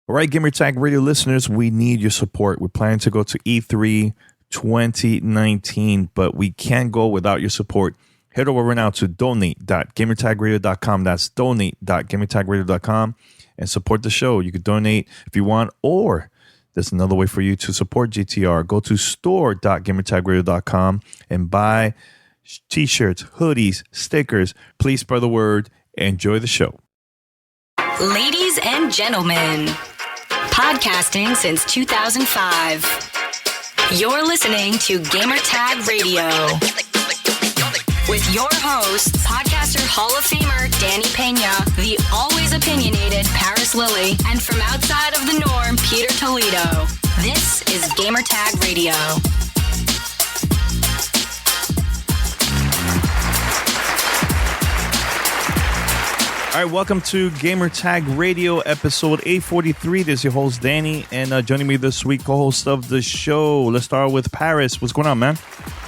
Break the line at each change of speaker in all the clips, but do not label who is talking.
All right, Gamertag Radio listeners, we need your support. We're planning to go to E3 2019, but we can't go without your support. Head over right now to donate.gamertagradio.com. That's donate.gamertagradio.com and support the show. You can donate if you want, or there's another way for you to support GTR. Go to store.gamertagradio.com and buy t-shirts, hoodies, stickers. Please spread the word. Enjoy the show.
Ladies and gentlemen, podcasting since 2005. You're listening to Gamertag Radio with your hosts, podcaster Hall of Famer Danny Pena, the always opinionated Paris Lilly, and from outside of the norm, Peter Toledo. This is Gamertag Radio.
All right, welcome to Gamertag Radio, episode 843. This is your host, Danny, and joining me this week, co-host of the show. Let's start with Paris. What's going on, man?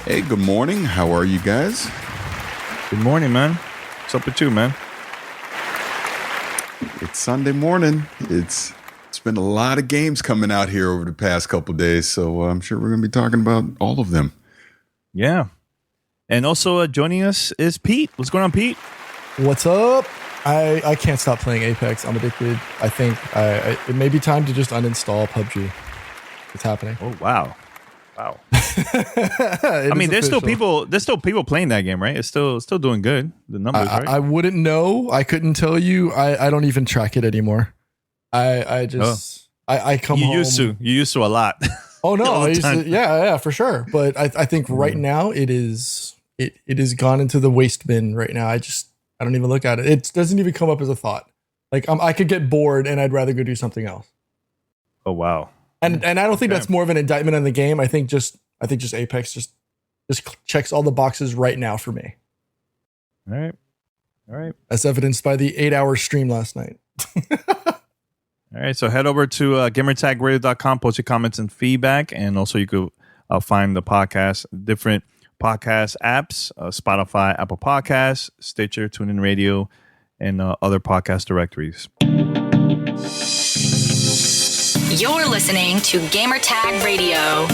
Hey, good morning. How are you guys?
Good morning, man. What's up with you, man?
It's Sunday morning. It's been a lot of games coming out here over the past couple of days, so I'm sure we're going to be talking about all of them.
Yeah. And also joining us is Pete. What's going on, Pete?
What's up? I can't stop playing Apex. I'm addicted. I think it may be time to just uninstall PUBG. It's happening.
Oh, wow. I mean, there's still people playing that game, right? It's still doing good. The numbers, right?
I wouldn't know. I couldn't tell you. I don't even track it anymore. I come home.
You used to a lot.
Oh no, I used to, yeah, for sure. But I think right now it has gone into the waste bin right now. I don't even look at it. It doesn't even come up as a thought. Like I could get bored and I'd rather go do something else.
Oh wow.
And I don't think that's more of an indictment on the game. I think just Apex just checks all the boxes right now for me.
All right.
As evidenced by the 8-hour stream last night.
All right. So head over to gamertagradio.com, post your comments and feedback, and also you could find the podcast, different podcast apps, Spotify, Apple Podcasts, Stitcher, TuneIn Radio, and other podcast directories.
You're listening to Gamertag Radio.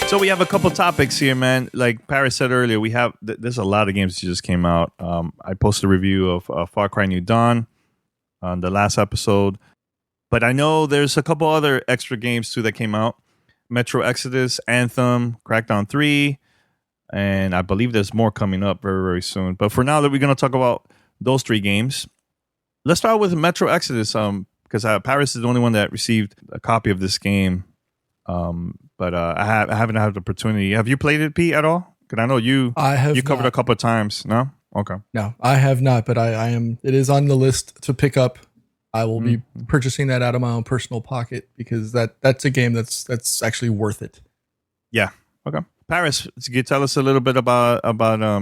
So we have a couple topics here, man. Like Paris said earlier, we have there's a lot of games that just came out. I posted a review of Far Cry New Dawn on the last episode. But I know there's a couple other extra games, too, that came out. Metro Exodus, Anthem, Crackdown 3, and I believe there's more coming up very, very soon. But for now, that we're going to talk about those three games. Let's start with Metro Exodus, because Paris is the only one that received a copy of this game. But I haven't had the opportunity. Have you played it, Pete, at all? Because I know you covered a couple of times. No? Okay.
No, I have not, but I am. It is on the list to pick up. I will be purchasing that out of my own personal pocket because that's a game that's actually worth it.
Yeah. Okay. Paris, can you tell us a little bit about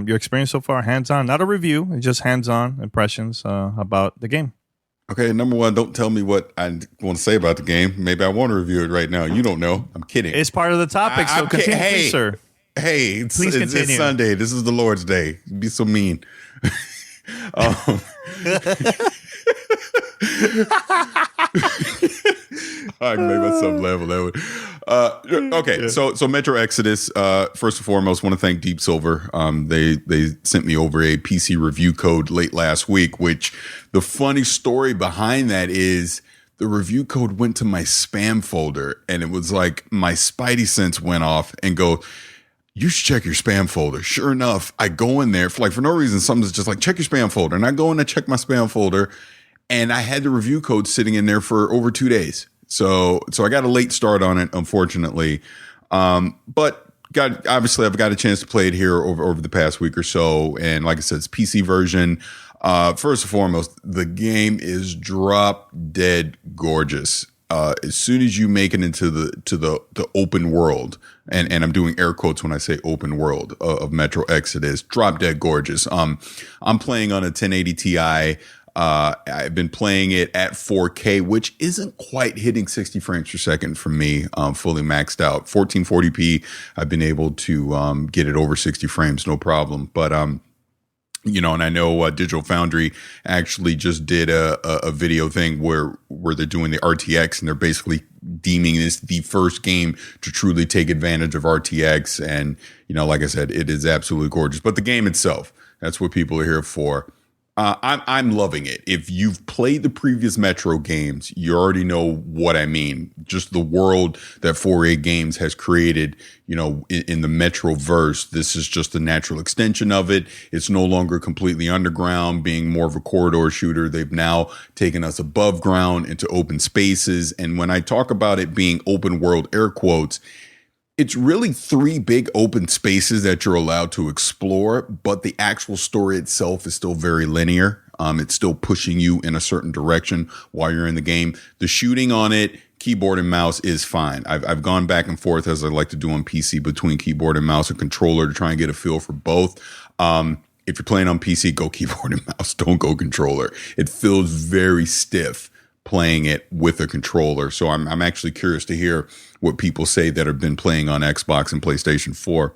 your experience so far? Hands-on, not a review, just hands-on impressions about the game.
Okay, number one, don't tell me what I want to say about the game. Maybe I want to review it right now. You don't know. I'm kidding.
It's part of the topic, so continue, please, sir.
Hey, it's Sunday. This is the Lord's Day. Be so mean. I can make myself laugh on that one. Okay, so Metro Exodus. First and foremost, want to thank Deep Silver. They sent me over a PC review code late last week. Which the funny story behind that is the review code went to my spam folder, and it was like my spidey sense went off and go, you should check your spam folder. Sure enough, I go in there for no reason. Something's just like, check your spam folder. And I go in and check my spam folder, and I had the review code sitting in there for over 2 days. So I got a late start on it, unfortunately. But obviously I've got a chance to play it here over the past week or so. And like I said, it's PC version. First and foremost, the game is drop dead gorgeous. As soon as you make it into the open world, and I'm doing air quotes when I say open world of Metro Exodus, drop dead gorgeous. I'm playing on a 1080 Ti. I've been playing it at 4K, which isn't quite hitting 60 frames per second for me. Fully maxed out 1440p. I've been able to get it over 60 frames, no problem. But And I know Digital Foundry actually just did a video thing where they're doing the RTX, and they're basically deeming this the first game to truly take advantage of RTX. And, like I said, it is absolutely gorgeous. But the game itself, that's what people are here for. I'm loving it. If you've played the previous Metro games, you already know what I mean. Just the world that 4A Games has created, in the Metro verse. This is just a natural extension of it. It's no longer completely underground, being more of a corridor shooter. They've now taken us above ground into open spaces. And when I talk about it being open world, air quotes, it's really 3 big open spaces that you're allowed to explore, but the actual story itself is still very linear. It's still pushing you in a certain direction while you're in the game. The shooting on it, keyboard and mouse, is fine. I've gone back and forth, as I like to do on PC, between keyboard and mouse and controller to try and get a feel for both. If you're playing on PC, go keyboard and mouse. Don't go controller. It feels very stiff playing it with a controller. So I'm actually curious to hear what people say that have been playing on Xbox and PlayStation 4.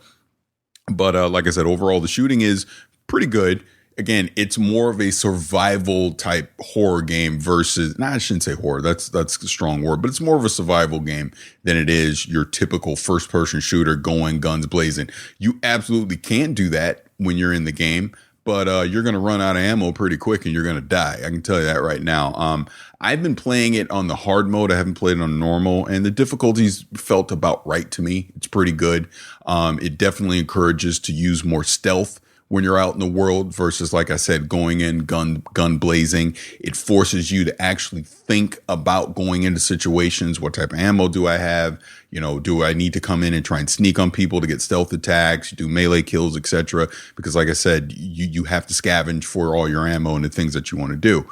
But like I said, overall, the shooting is pretty good. Again, it's more of a survival type horror game versus, I shouldn't say horror. That's a strong word, but it's more of a survival game than it is your typical first person shooter going guns blazing. You absolutely can do that when you're in the game, but you're going to run out of ammo pretty quick and you're going to die. I can tell you that right now. I've been playing it on the hard mode. I haven't played it on normal, and the difficulties felt about right to me. It's pretty good. It definitely encourages to use more stealth when you're out in the world versus, like I said, going in gun blazing. It forces you to actually think about going into situations. What type of ammo do I have? Do I need to come in and try and sneak on people to get stealth attacks, do melee kills, etc.? Because, like I said, you have to scavenge for all your ammo and the things that you want to do.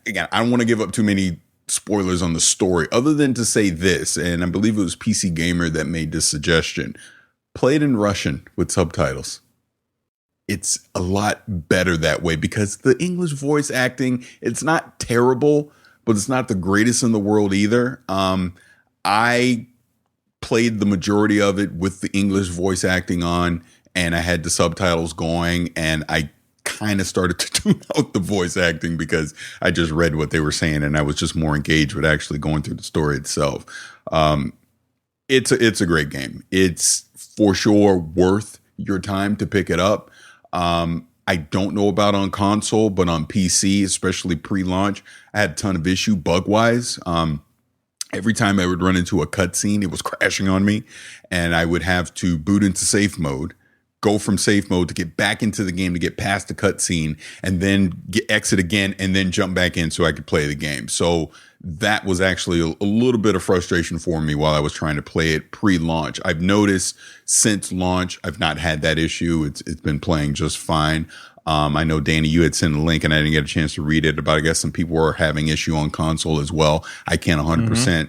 Again, I don't want to give up too many spoilers on the story, other than to say this, and I believe it was PC Gamer that made this suggestion. Play it in Russian with subtitles. It's a lot better that way because the English voice acting, it's not terrible, but it's not the greatest in the world either. I played the majority of it with the English voice acting on, and I had the subtitles going, and I kind of started to tune out the voice acting because I just read what they were saying, and I was just more engaged with actually going through the story itself. It's a great game. It's for sure worth your time to pick it up. I don't know about on console, but on PC, especially pre-launch, I had a ton of issue bug-wise. Every time I would run into a cutscene, it was crashing on me, and I would have to boot into safe mode, go from safe mode to get back into the game to get past the cutscene, and then exit again, and then jump back in so I could play the game. So that was actually a little bit of frustration for me while I was trying to play it pre-launch. I've noticed since launch, I've not had that issue. It's been playing just fine. I know, Danny, you had sent a link and I didn't get a chance to read it, but I guess some people were having issue on console as well. I can't 100%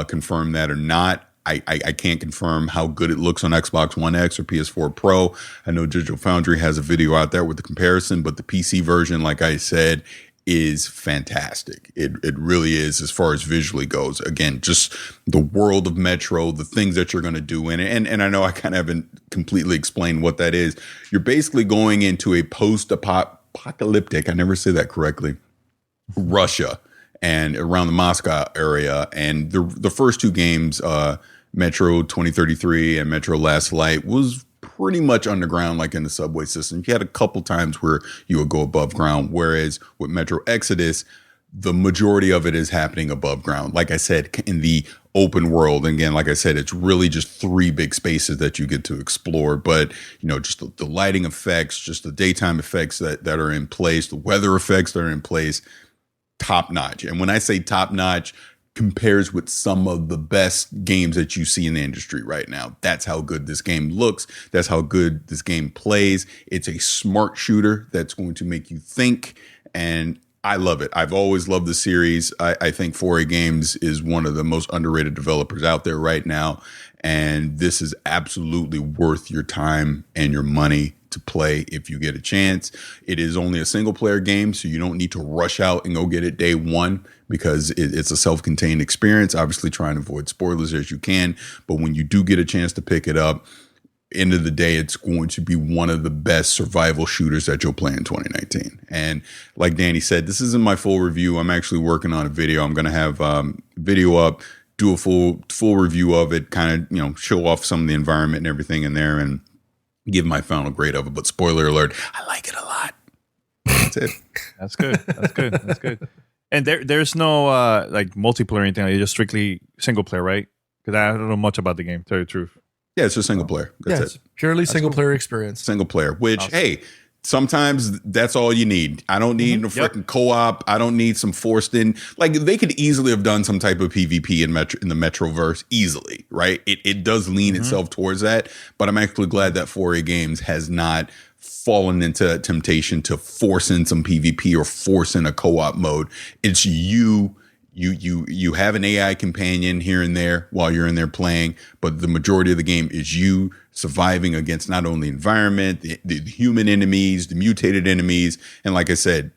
confirm that or not. I can't confirm how good it looks on Xbox One X or PS4 Pro. I know Digital Foundry has a video out there with the comparison, but the PC version, like I said, is fantastic. It really is, as far as visually goes. Again, just the world of Metro, the things that you're going to do in it. And I know I kind of haven't completely explained what that is. You're basically going into a post-apocalyptic, I never say that correctly, Russia and around the Moscow area. And the first 2 games, Metro 2033 and Metro Last Light, was pretty much underground, like in the subway system. You had a couple times where you would go above ground, whereas with Metro Exodus, the majority of it is happening above ground. Like I said, in the open world. And again, like I said, it's really just 3 big spaces that you get to explore. But, just the lighting effects, just the daytime effects that are in place, the weather effects that are in place, top notch. And when I say top notch, compares with some of the best games that you see in the industry right now. That's how good this game looks. That's how good this game plays. It's a smart shooter that's going to make you think, and I love it. I've always loved the series. I think 4A Games is one of the most underrated developers out there right now, and this is absolutely worth your time and your money to play if you get a chance. It is only a single player game, so you don't need to rush out and go get it day one because it's a self-contained experience. Obviously, try and avoid spoilers as you can, but when you do get a chance to pick it up, end of the day, it's going to be one of the best survival shooters that you'll play in 2019. And like Danny said, this isn't my full review. I'm actually working on a video. I'm going to have video up, do a full review of it, kind of, show off some of the environment and everything in there and give my final grade of it. But spoiler alert, I like it a lot. That's it.
That's good. That's good. And there's no like multiplayer or anything. It's just strictly single player, right? Because I don't know much about the game, to tell you the truth.
Yeah, it's just single player. That's it.
Purely single player experience.
Single player, which, hey, sometimes that's all you need. I don't need a freaking co-op. I don't need some forced in. Like, they could easily have done some type of PvP in the Metroverse easily, right? It does lean itself towards that. But I'm actually glad that 4A Games has not fallen into temptation to force in some PvP or force in a co-op mode. It's you have an AI companion here and there while you're in there playing, but the majority of the game is you surviving against not only the environment, the human enemies, the mutated enemies. And like I said,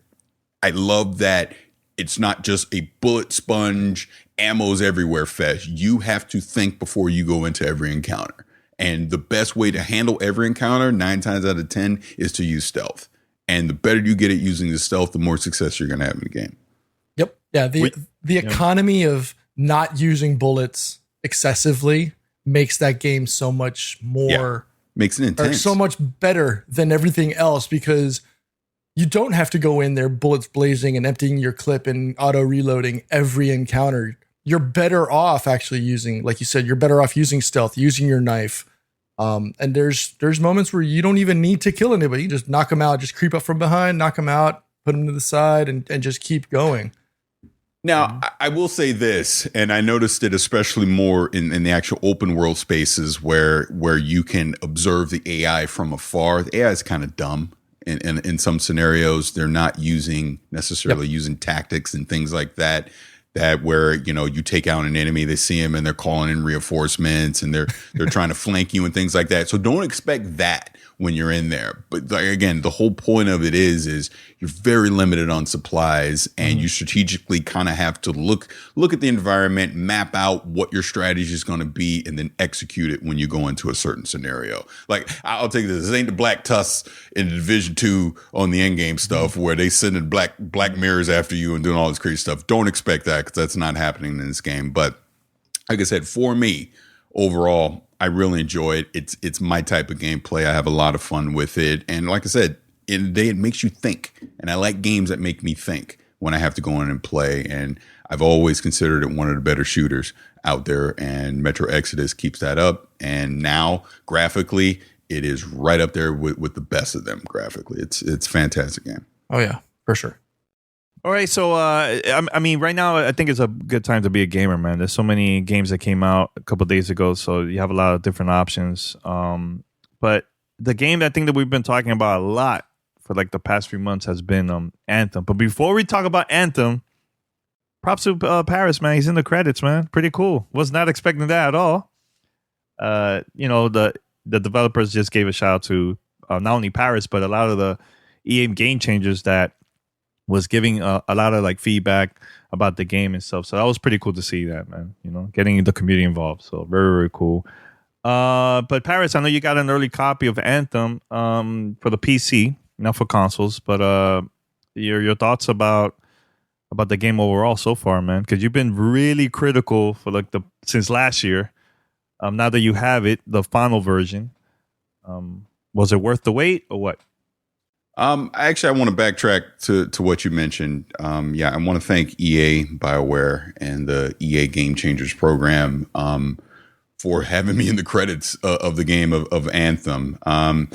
I love that it's not just a bullet sponge, ammo's everywhere fest. You have to think before you go into every encounter. And the best way to handle every encounter, 9 times out of 10, is to use stealth. And the better you get at using the stealth, the more success you're going to have in the game.
Yep. Yeah. The economy of not using bullets excessively makes that game so much more.
Makes it intense.
Or so much better than everything else, because you don't have to go in there bullets blazing and emptying your clip and auto reloading every encounter. You're better off actually using, like you said, you're better off using stealth, using your knife. And there's moments where you don't even need to kill anybody. You just knock them out, just creep up from behind, knock them out, put them to the side, and just keep going.
Now, I will say this, and I noticed it especially more in the actual open world spaces where you can observe the AI from afar. The AI is kind of dumb. In some scenarios, they're not necessarily using tactics and things like that where, you take out an enemy, they see him and they're calling in reinforcements and they're trying to flank you and things like that. So don't expect that when you're in there. But again, the whole point of it is you're very limited on supplies, and you strategically kind of have to look at the environment, map out what your strategy is going to be, and then execute it when you go into a certain scenario. Like, I'll take this. This ain't the Black Tusk in Division 2 on the endgame stuff where they sending black mirrors after you and doing all this crazy stuff. Don't expect that, because that's not happening in this game. But like I said, for me, overall, I really enjoy it. It's my type of gameplay. I have a lot of fun with it. And like I said, in the day, it makes you think. And I like games that make me think when I have to go in and play. And I've always considered it one of the better shooters out there. And Metro Exodus keeps that up. And now, graphically, it is right up there with the best of them graphically. It's a fantastic game.
Oh, yeah, for sure.
All right, so I mean, right now I think it's a good time to be a gamer, man. There's so many games that came out a couple of days ago, so you have a lot of different options. But the game I think that we've been talking about a lot for like the past few months has been Anthem. But before we talk about Anthem, props to Paris, man. He's in the credits, man. Pretty cool. Was not expecting that at all. The developers just gave a shout out to not only Paris, but a lot of the EA game changers that was giving a lot of like feedback about the game and stuff. So that was pretty cool to see that, man, getting the community involved. So very, very cool. But Paris, I know you got an early copy of Anthem for the PC, not for consoles, but your thoughts about the game overall so far, man, because you've been really critical for like since last year. Now that you have it, the final version, was it worth the wait or what?
Actually, I want to backtrack to what you mentioned. I want to thank EA, BioWare, and the EA Game Changers program for having me in the credits of the game of Anthem. I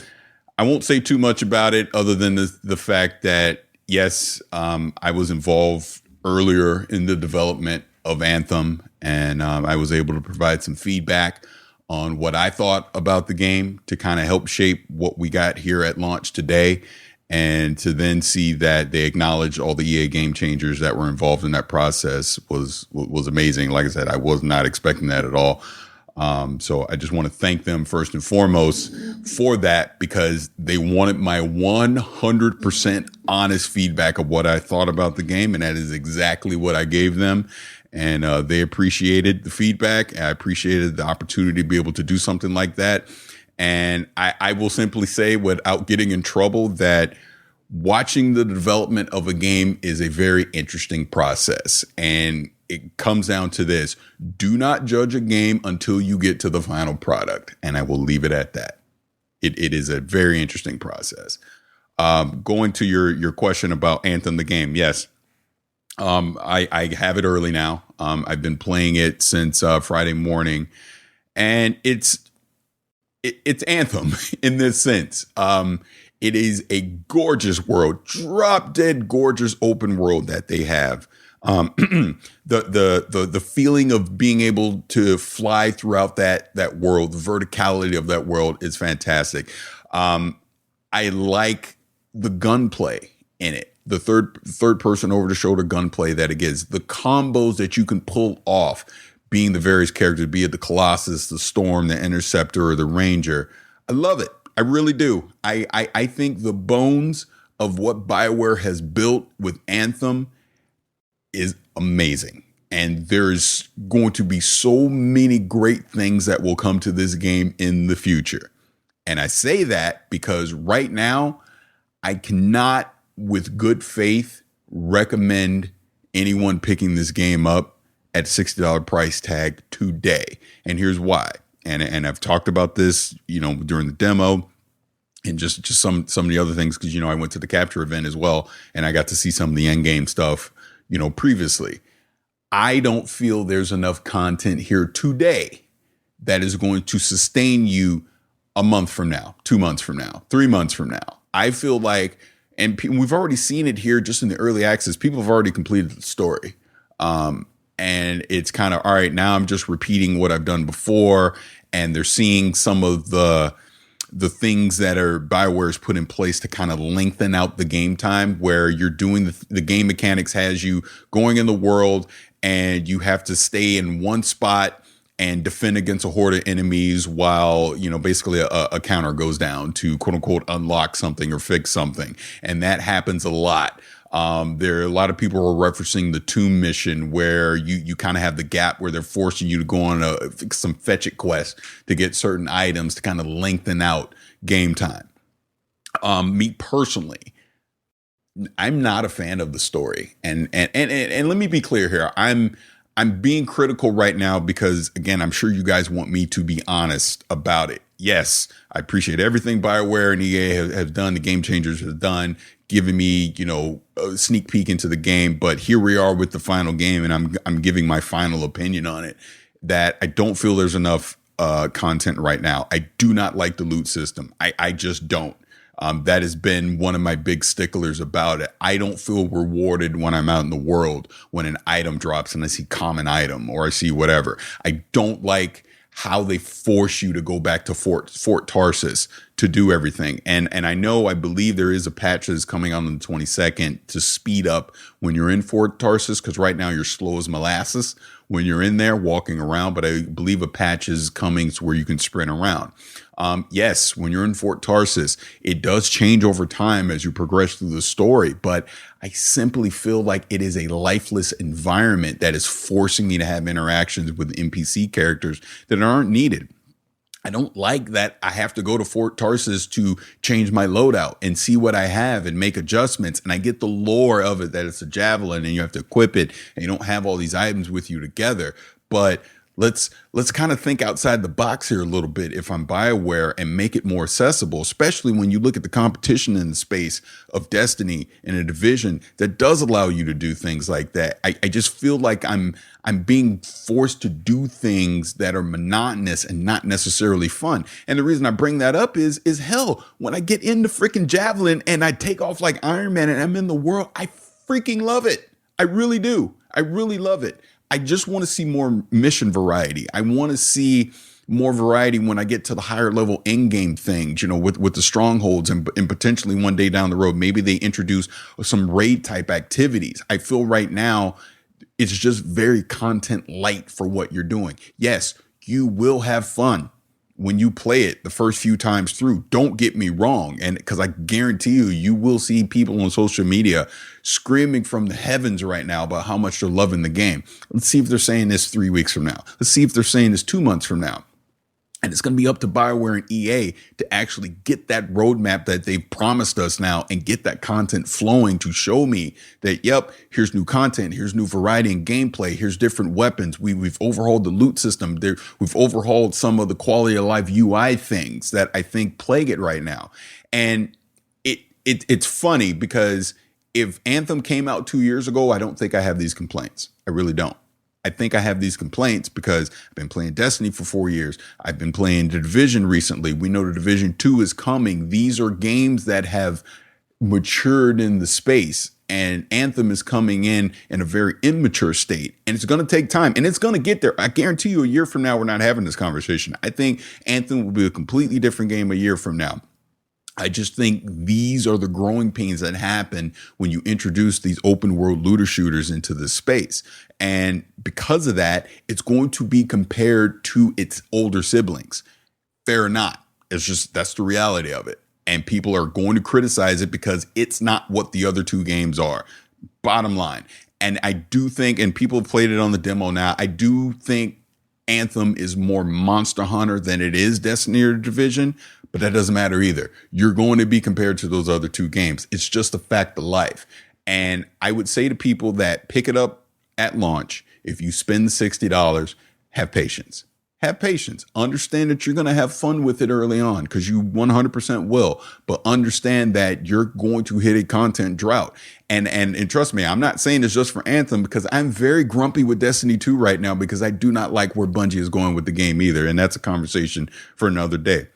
won't say too much about it other than the fact that, yes, I was involved earlier in the development of Anthem, and I was able to provide some feedback on what I thought about the game to kind of help shape what we got here at launch today. And to then see that they acknowledged all the EA game changers that were involved in that process was amazing. Like I said, I was not expecting that at all. So I just want to thank them first and foremost for that, because they wanted my 100% honest feedback of what I thought about the game. And that is exactly what I gave them. And they appreciated the feedback. I appreciated the opportunity to be able to do something like that. And I will simply say, without getting in trouble, that watching the development of a game is a very interesting process. And it comes down to this: do not judge a game until you get to the final product. And I will leave it at that. It is a very interesting process. Going to your question about Anthem the game. Yes. I have it early now. I've been playing it since Friday morning, and it's Anthem in this sense. It is a gorgeous world, drop dead gorgeous open world that they have. The feeling of being able to fly throughout that world, the verticality of that world is fantastic. I like the gunplay in it. The third person over the shoulder gunplay that it gives, the combos that you can pull off, being the various characters, be it the Colossus, the Storm, the Interceptor, or the Ranger. I love it. I really do. I think the bones of what BioWare has built with Anthem is amazing. And there's going to be so many great things that will come to this game in the future. And I say that because right now, I cannot, with good faith, recommend anyone picking this game up at $60 price tag today. And here's why. And I've talked about this, during the demo and just some of the other things, because, I went to the Capture event as well, and I got to see some of the end game stuff, previously. I don't feel there's enough content here today that is going to sustain you a month from now, 2 months from now, 3 months from now. I feel like, and we've already seen it here just in the early access, people have already completed the story. And it's kind of, all right, now I'm just repeating what I've done before. And they're seeing some of the things that BioWare's put in place to kind of lengthen out the game time, where you're doing the game mechanics has you going in the world and you have to stay in one spot and defend against a horde of enemies while, basically a counter goes down to quote unquote unlock something or fix something. And that happens a lot. There are a lot of people who are referencing the Tomb mission, where you kind of have the gap where they're forcing you to go on some fetch it quest to get certain items to kind of lengthen out game time. Me personally, I'm not a fan of the story. And let me be clear here. I'm being critical right now because, again, I'm sure you guys want me to be honest about it. Yes, I appreciate everything BioWare and EA have done, the Game Changers have done, giving me, a sneak peek into the game. But here we are with the final game, and I'm giving my final opinion on it, that I don't feel there's enough content right now. I do not like the loot system. I just don't. That has been one of my big sticklers about it. I don't feel rewarded when I'm out in the world when an item drops and I see common item or I see whatever. I don't like how they force you to go back to Fort Tarsus to do everything. And I believe there is a patch that is coming out on the 22nd to speed up when you're in Fort Tarsus, because right now you're slow as molasses when you're in there walking around. But I believe a patch is coming to where you can sprint around. Yes, when you're in Fort Tarsus, it does change over time as you progress through the story, but I simply feel like it is a lifeless environment that is forcing me to have interactions with NPC characters that aren't needed. I don't like that I have to go to Fort Tarsus to change my loadout and see what I have and make adjustments. And I get the lore of it, that it's a javelin and you have to equip it and you don't have all these items with you together. But let's kind of think outside the box here a little bit if I'm BioWare, and make it more accessible, especially when you look at the competition in the space of Destiny and a Division that does allow you to do things like that. I just feel like I'm being forced to do things that are monotonous and not necessarily fun. And the reason I bring that up is hell, when I get into freaking Javelin and I take off like Iron Man and I'm in the world, I freaking love it. I really do. I really love it. I just want to see more mission variety. I want to see more variety when I get to the higher level end game things, with the strongholds and potentially one day down the road, maybe they introduce some raid type activities. I feel right now it's just very content light for what you're doing. Yes, you will have fun when you play it the first few times through. Don't get me wrong. And because I guarantee you will see people on social media screaming from the heavens right now about how much they're loving the game. Let's see if they're saying this 3 weeks from now. Let's see if they're saying this 2 months from now. And it's going to be up to BioWare and EA to actually get that roadmap that they've promised us now and get that content flowing to show me that, yep, here's new content, here's new variety in gameplay, here's different weapons. We've overhauled the loot system. We've overhauled some of the quality of life UI things that I think plague it right now. And it's funny because if Anthem came out 2 years ago, I don't think I have these complaints. I really don't. I think I have these complaints because I've been playing Destiny for 4 years. I've been playing The Division recently. We know The Division 2 is coming. These are games that have matured in the space, and Anthem is coming in a very immature state, and it's going to take time, and it's going to get there. I guarantee you a year from now, we're not having this conversation. I think Anthem will be a completely different game a year from now. I just think these are the growing pains that happen when you introduce these open world looter shooters into this space. And because of that, it's going to be compared to its older siblings. Fair or not. That's the reality of it. And people are going to criticize it because it's not what the other two games are. Bottom line. And I do think, and people have played it on the demo now, I do think Anthem is more Monster Hunter than it is Destiny or Division, but that doesn't matter either. You're going to be compared to those other two games. It's just a fact of life. And I would say to people that pick it up at launch, if you spend the $60, have patience. Have patience. Understand that you're going to have fun with it early on because you 100% will, but understand that you're going to hit a content drought. And trust me, I'm not saying this just for Anthem because I'm very grumpy with Destiny 2 right now because I do not like where Bungie is going with the game either. And that's a conversation for another day.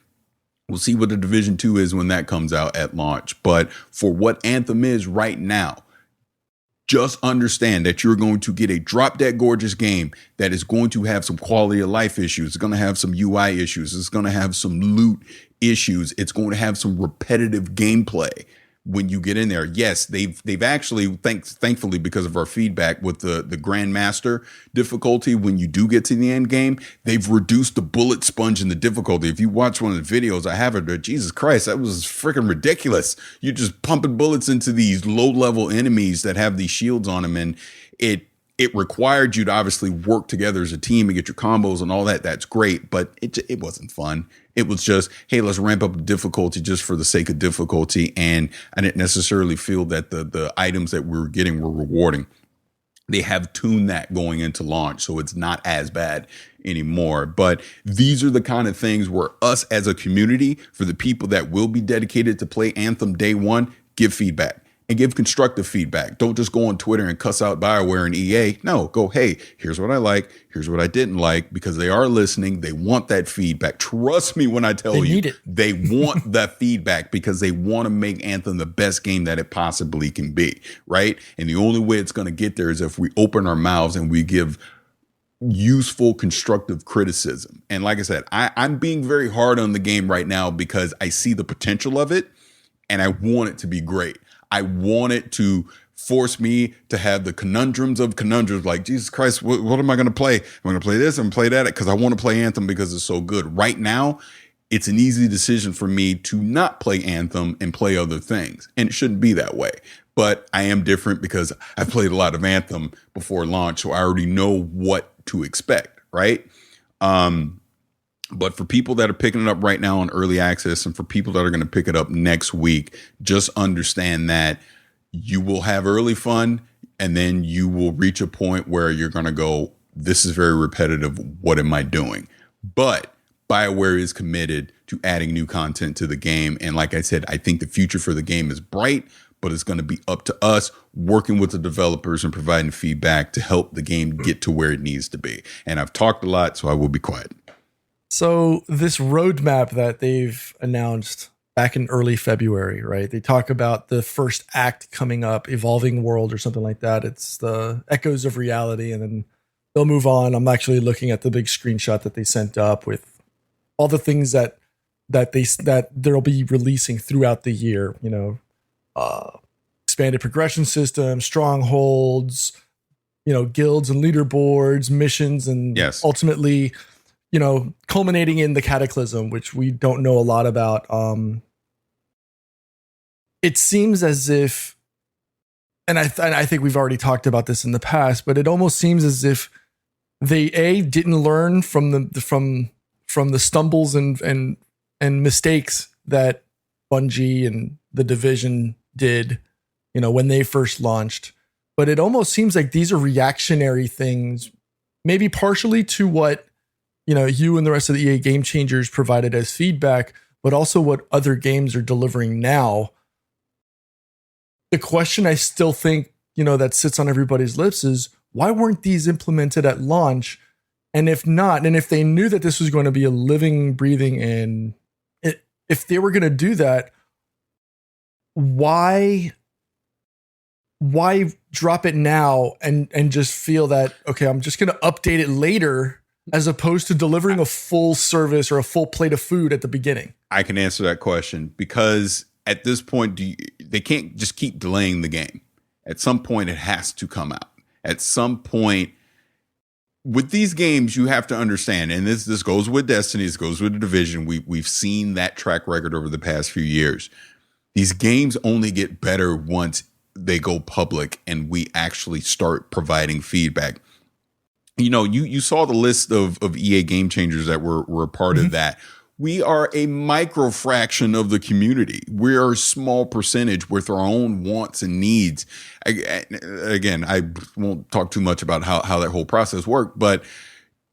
We'll see what the Division 2 is when that comes out at launch. But for what Anthem is right now, just understand that you're going to get a drop dead gorgeous game that is going to have some quality of life issues. It's going to have some UI issues. It's going to have some loot issues. It's going to have some repetitive gameplay when you get in there. Yes, they've actually, thankfully, because of our feedback with the Grandmaster difficulty, when you do get to the end game, they've reduced the bullet sponge in the difficulty. If you watch one of the videos I have it, Jesus Christ, that was freaking ridiculous. You're just pumping bullets into these low-level enemies that have these shields on them, and it required you to obviously work together as a team and get your combos and all that. That's great, but it wasn't fun. It was just, hey, let's ramp up the difficulty just for the sake of difficulty. And I didn't necessarily feel that the items that we were getting were rewarding. They have tuned that going into launch, so it's not as bad anymore. But these are the kind of things where us as a community, for the people that will be dedicated to play Anthem day one, give feedback. And give constructive feedback. Don't just go on Twitter and cuss out BioWare and EA. No, go, hey, here's what I like. Here's what I didn't like, because they are listening. They want that feedback. Trust me when I tell you, they want that feedback because they want to make Anthem the best game that it possibly can be, right? And the only way it's going to get there is if we open our mouths and we give useful, constructive criticism. And like I said, I'm being very hard on the game right now because I see the potential of it and I want it to be great. I want it to force me to have the conundrums of conundrums, like, Jesus Christ, what am I going to play? I'm going to play this and play that because I want to play Anthem because it's so good. Right now, it's an easy decision for me to not play Anthem and play other things. And it shouldn't be that way. But I am different because I've played a lot of Anthem before launch, so I already know what to expect, right? But for people that are picking it up right now on early access and for people that are going to pick it up next week, just understand that you will have early fun and then you will reach a point where you're going to go, this is very repetitive. What am I doing? But BioWare is committed to adding new content to the game. And like I said, I think the future for the game is bright, but it's going to be up to us working with the developers and providing feedback to help the game get to where it needs to be. And I've talked a lot, so I will be quiet.
So this roadmap that they've announced back in early February, right? They talk about the first act coming up, Evolving World or something like that. It's the Echoes of Reality, and then they'll move on. I'm actually looking at the big screenshot that they sent up with all the things that they'll be releasing throughout the year. You know, expanded progression system, strongholds, you know, guilds and leaderboards, missions, and ultimately, you know, culminating in the Cataclysm, which we don't know a lot about. It seems as if, and I think we've already talked about this in the past, but it almost seems as if they didn't learn from from the stumbles and mistakes that Bungie and the Division did, when they first launched. But it almost seems like these are reactionary things, maybe partially to what, you and the rest of the EA Game Changers provided as feedback, but also what other games are delivering now. The question I still think, that sits on everybody's lips is, why weren't these implemented at launch? And if not, and if they knew that this was going to be a living, breathing, and if they were going to do that, why drop it now and just feel that, okay, I'm just going to update it later, as opposed to delivering a full service or a full plate of food at the beginning?
I can answer that question, because at this point, they can't just keep delaying the game. At some point, it has to come out. At some point, with these games, you have to understand, and this goes with Destiny, this goes with the Division. We've seen that track record over the past few years. These games only get better once they go public and we actually start providing feedback. You saw the list of EA Game Changers that were a part of that. We are a micro fraction of the community. We are a small percentage with our own wants and needs. Again, I won't talk too much about how that whole process worked, but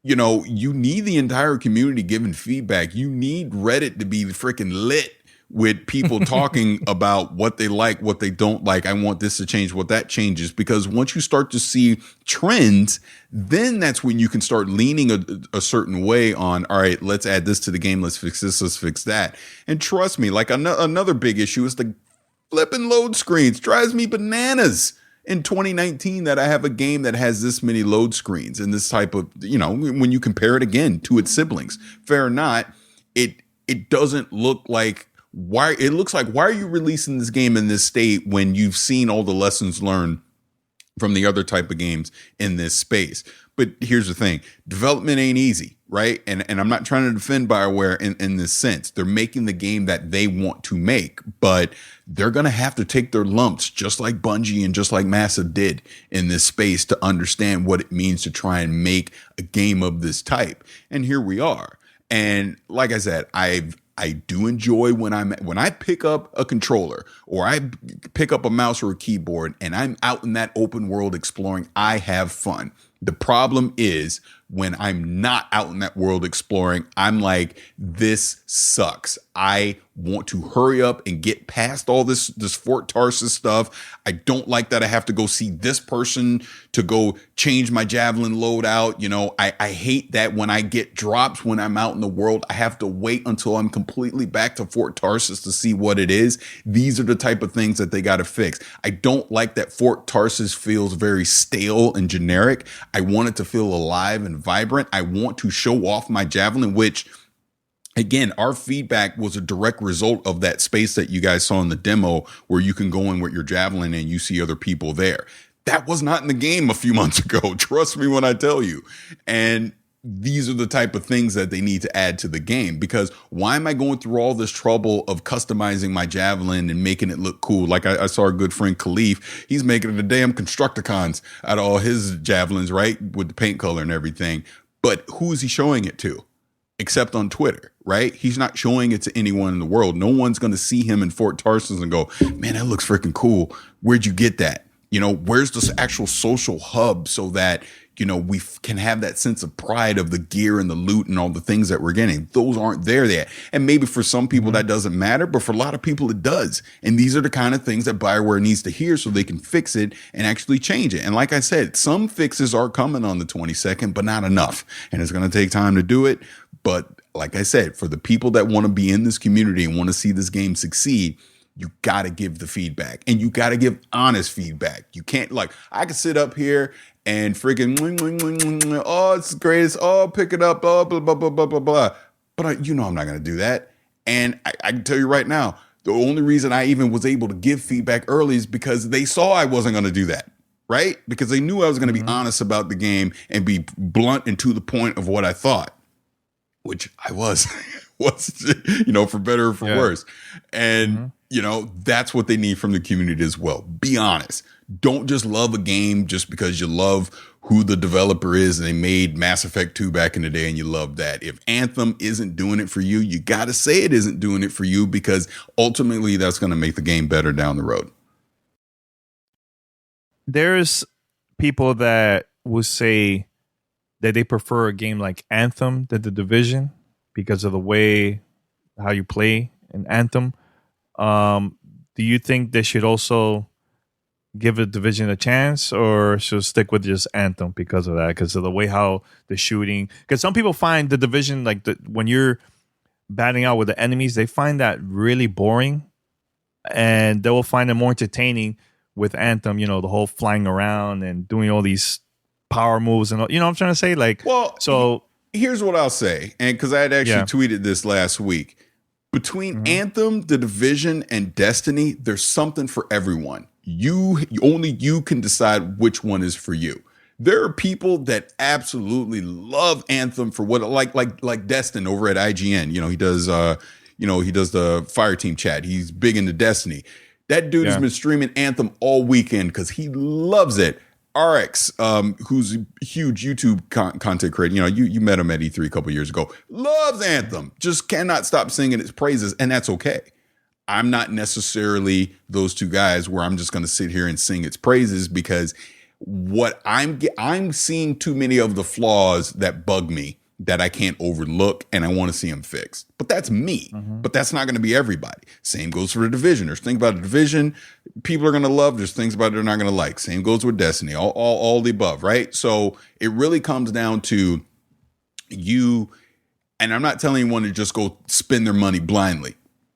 you need the entire community giving feedback. You need Reddit to be freaking lit with people talking about what they like, what they don't like. I want this to change, what that changes. Because once you start to see trends, then that's when you can start leaning a certain way on, all right, let's add this to the game. Let's fix this. Let's fix that. And trust me, like another big issue is the flipping load screens. Drives me bananas in 2019 that I have a game that has this many load screens and this type of, when you compare it again to its siblings. Fair or not, it doesn't look like, why are you releasing this game in this state when you've seen all the lessons learned from the other type of games in this space? But here's the thing, development ain't easy, right? And I'm not trying to defend BioWare in this sense. They're making the game that they want to make, but they're going to have to take their lumps, just like Bungie and just like Massive did in this space, to understand what it means to try and make a game of this type. And here we are. And like I said, I do enjoy when I pick up a controller or I pick up a mouse or a keyboard and I'm out in that open world exploring. I have fun. The problem is when I'm not out in that world exploring, I'm like, this sucks. I want to hurry up and get past all this Fort Tarsus stuff. I don't like that I have to go see this person to go change my javelin loadout. I hate that when I get drops when I'm out in the world, I have to wait until I'm completely back to Fort Tarsus to see what it is. These are the type of things that they got to fix. I don't like that Fort Tarsus feels very stale and generic. I want it to feel alive and vibrant. I want to show off my javelin, which, again, our feedback was a direct result of that space that you guys saw in the demo where you can go in with your javelin and you see other people there. That was not in the game a few months ago. Trust me when I tell you. And these are the type of things that they need to add to the game, because why am I going through all this trouble of customizing my javelin and making it look cool? Like I saw our good friend Khalif, he's making the damn Constructicons out of all his javelins, right? With the paint color and everything. But who is he showing it to? Except on Twitter, right? He's not showing it to anyone in the world. No one's going to see him in Fort Tarsus and go, man, that looks freaking cool. Where'd you get that? Where's this actual social hub so that, we can have that sense of pride of the gear and the loot and all the things that we're getting. Those aren't there yet. And maybe for some people that doesn't matter, but for a lot of people it does. And these are the kind of things that BioWare needs to hear so they can fix it and actually change it. And like I said, some fixes are coming on the 22nd, but not enough. And it's going to take time to do it. But like I said, for the people that want to be in this community and want to see this game succeed, you got to give the feedback, and you got to give honest feedback. You can't, like, I can sit up here and freaking, oh, it's great. Oh, pick it up. Oh, blah, blah, blah, blah, blah, blah. But I'm not going to do that. And I can tell you right now, the only reason I even was able to give feedback early is because they saw I wasn't going to do that. Right? Because they knew I was going to be honest about the game and be blunt and to the point of what I thought, which I was, for better or for worse. And You know, that's what they need from the community as well. Be honest. Don't just love a game just because you love who the developer is and they made Mass Effect 2 back in the day and you love that. If Anthem isn't doing it for you, you got to say it isn't doing it for you, because ultimately that's going to make the game better down the road.
There's people that will say that they prefer a game like Anthem than The Division because of the way how you play in Anthem. Do you think they should also give a Division a chance, or should stick with just Anthem because of that, because of the way how the shooting? Because some people find the Division, like when you're batting out with the enemies, they find that really boring, and they will find it more entertaining with Anthem. You know, the whole flying around and doing all these power moves and all, you know what I'm trying to say? Like, well, so
here's what I'll say, and because I had actually tweeted this last week. Between Anthem, The Division, and Destiny, there's something for everyone. Only you can decide which one is for you. There are people that absolutely love Anthem for what, like Destin over at IGN. You know, he does the Fire Team chat. He's big into Destiny. That dude has been streaming Anthem all weekend because he loves it. RX, who's a huge YouTube content creator, you know, you met him at E3 a couple years ago, loves Anthem, just cannot stop singing its praises, and that's okay. I'm not necessarily those two guys where I'm just going to sit here and sing its praises, because what I'm seeing too many of the flaws that bug me that I can't overlook, and I want to see them fixed. But that's me. But that's not going to be everybody. Same goes for The Division. There's things about The Division people are going to love. There's things about it they're not going to like. Same goes with Destiny. All the above, right? So it really comes down to you. And I'm not telling anyone to just go spend their money blindly.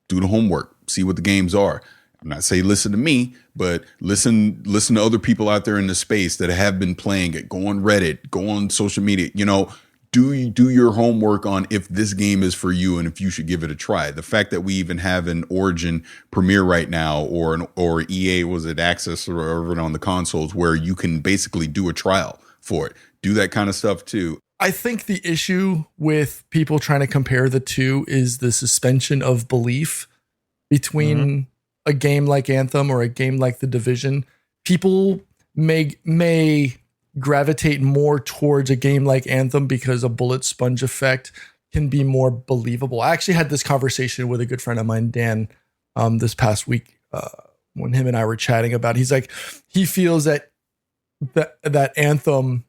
Do the homework. See what the games are. I'm not saying listen to me, but listen to other people out there in the space that have been playing it. Go on Reddit. Go on social media. You know, do your homework on if this game is for you and if you should give it a try. The fact that we even have an Origin premiere right now, or EA was it Access or on the consoles, where you can basically do a trial for it. Do that kind of stuff too.
I think the issue with people trying to compare the two is the suspension of belief between a game like Anthem or a game like The Division. People may gravitate more towards a game like Anthem because a bullet sponge effect can be more believable. I actually had this conversation with a good friend of mine, Dan, this past week when him and I were chatting about it. He's like, he feels that Anthem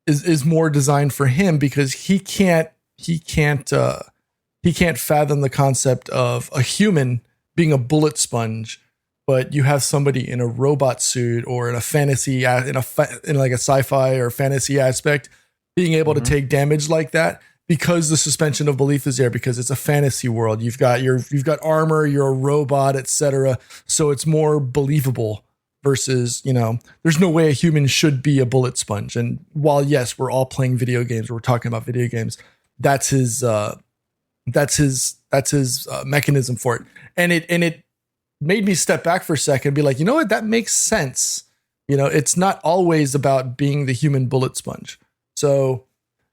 is more designed for him because he can't fathom the concept of a human being a bullet sponge, but you have somebody in a robot suit or in a fantasy, in like a sci-fi or fantasy aspect, being able to take damage like that, because the suspension of belief is there, because it's a fantasy world. You've got armor, you're a robot, etc. So it's more believable versus, you know, there's no way a human should be a bullet sponge. And while yes, we're all playing video games, we're talking about video games, that's his mechanism for it. And it made me step back for a second and be like, you know what, that makes sense. You know, it's not always about being the human bullet sponge. So